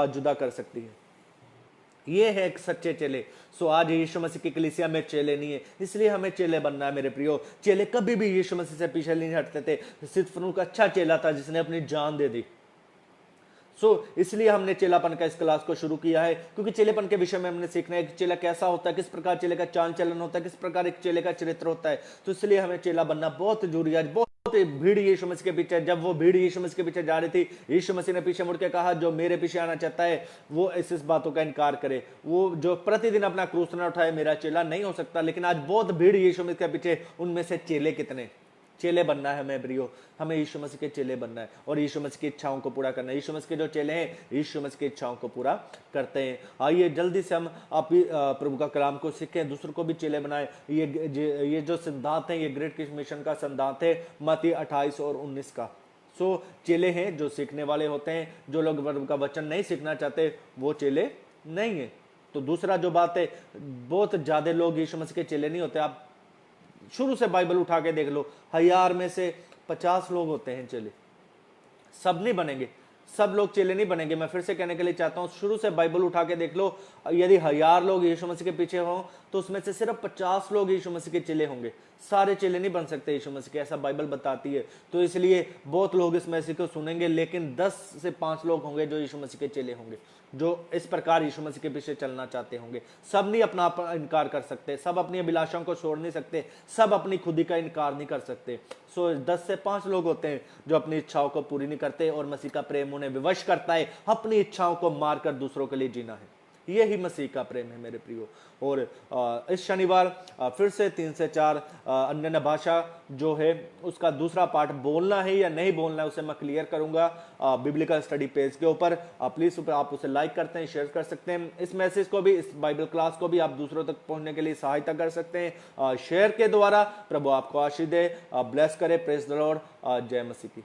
जुदा कर सकती है। ये है एक सच्चे चेले। सो आज यीशु मसीह की कलीसिया में चेले नहीं है, इसलिए हमें चेले बनना है। मेरे प्रियो, चेले कभी भी यीशु मसीह से पीछे नहीं हटते थे। सितफनुक अच्छा चेला था जिसने अपनी जान दे दी। इसलिए हमने चेलापन का इस क्लास को शुरू किया है, क्योंकि चेलेपन के विषय में हमने सीखना है कि चेला कैसा होता है, किस प्रकार चेले का चाल चलन होता है, किस प्रकार एक चेले का चरित्र होता है। तो इसलिए हमें चेला बनना बहुत जरूरी है। बहुत भीड़ यीशु मसीह के पीछे, जब वो भीड़ यीशु मसीह के पीछे जा रही थी, यीशु मसीह ने पीछे मुड़ के कहा, जो मेरे पीछे आना चाहता है वो इस बातों का इनकार करे, वो जो प्रतिदिन अपना क्रूस न उठाए, मेरा चेला नहीं हो सकता। लेकिन आज बहुत भीड़ यीशु मसीह के पीछे, उनमें से चेले कितने? चेले बनना है हमें प्रियो, हमें यीशु मसीह के चेले बनना है और यीशु मसीह की इच्छाओं को पूरा करना है। यीशु मसीह के जो चेले हैं, यीशु मसीह की इच्छाओं को पूरा करते हैं। आइए जल्दी से हम आप प्रभु का कलाम को सीखें, दूसरों को भी चेले बनाएं। ये जो सिद्धांत है, ये ग्रेट कमीशन का सिद्धांत है, मत्ती 28 और 19 का। चेले हैं जो सीखने वाले होते हैं। जो लोग प्रभु का वचन नहीं सीखना चाहते वो चेले नहीं है। तो दूसरा जो बात है, बहुत ज्यादा लोग यीशु मसीह के चेले नहीं होते। आप शुरू से बाइबल उठा के देख लो, 1000 में से 50 लोग होते हैं चेले। सब नहीं बनेंगे, सब लोग चेले नहीं बनेंगे। मैं फिर से कहने के लिए चाहता हूं, शुरू से बाइबल उठा के देख लो, यदि 1000 लोग यीशु मसीह के पीछे हों तो उसमें से सिर्फ 50 लोग यीशु मसीह के चेले होंगे। सारे चेले नहीं बन सकते यीशु मसीह के, ऐसा बाइबल बताती है। तो इसलिए बहुत लोग इस मैसेज को सुनेंगे, लेकिन 10 से 5 लोग होंगे जो यीशु मसीह के चेले होंगे, जो इस प्रकार यीशु मसीह के पीछे चलना चाहते होंगे। सब नहीं अपना इनकार कर सकते, सब अपनी अभिलाषाओं को छोड़ नहीं सकते, सब अपनी खुदी का इनकार नहीं कर सकते। 10 से 5 लोग होते हैं जो अपनी इच्छाओं को पूरी नहीं करते और मसीह का प्रेम उन्हें विवश करता है अपनी इच्छाओं को मारकर दूसरों के लिए जीना है। यही मसीह का प्रेम है मेरे प्रियो। और इस शनिवार फिर से 3 से 4 अन्य भाषा जो है उसका दूसरा पार्ट बोलना है या नहीं बोलना है उसे मैं क्लियर करूंगा बिब्लिकल स्टडी पेज के ऊपर। प्लीज आप उसे लाइक करते हैं, शेयर कर सकते हैं। इस मैसेज को भी, इस बाइबल क्लास को भी आप दूसरों तक पहुंचने के लिए सहायता कर सकते हैं शेयर के द्वारा। प्रभु आपको आशीष दे, ब्लेस करे। Praise the Lord. जय मसीह की।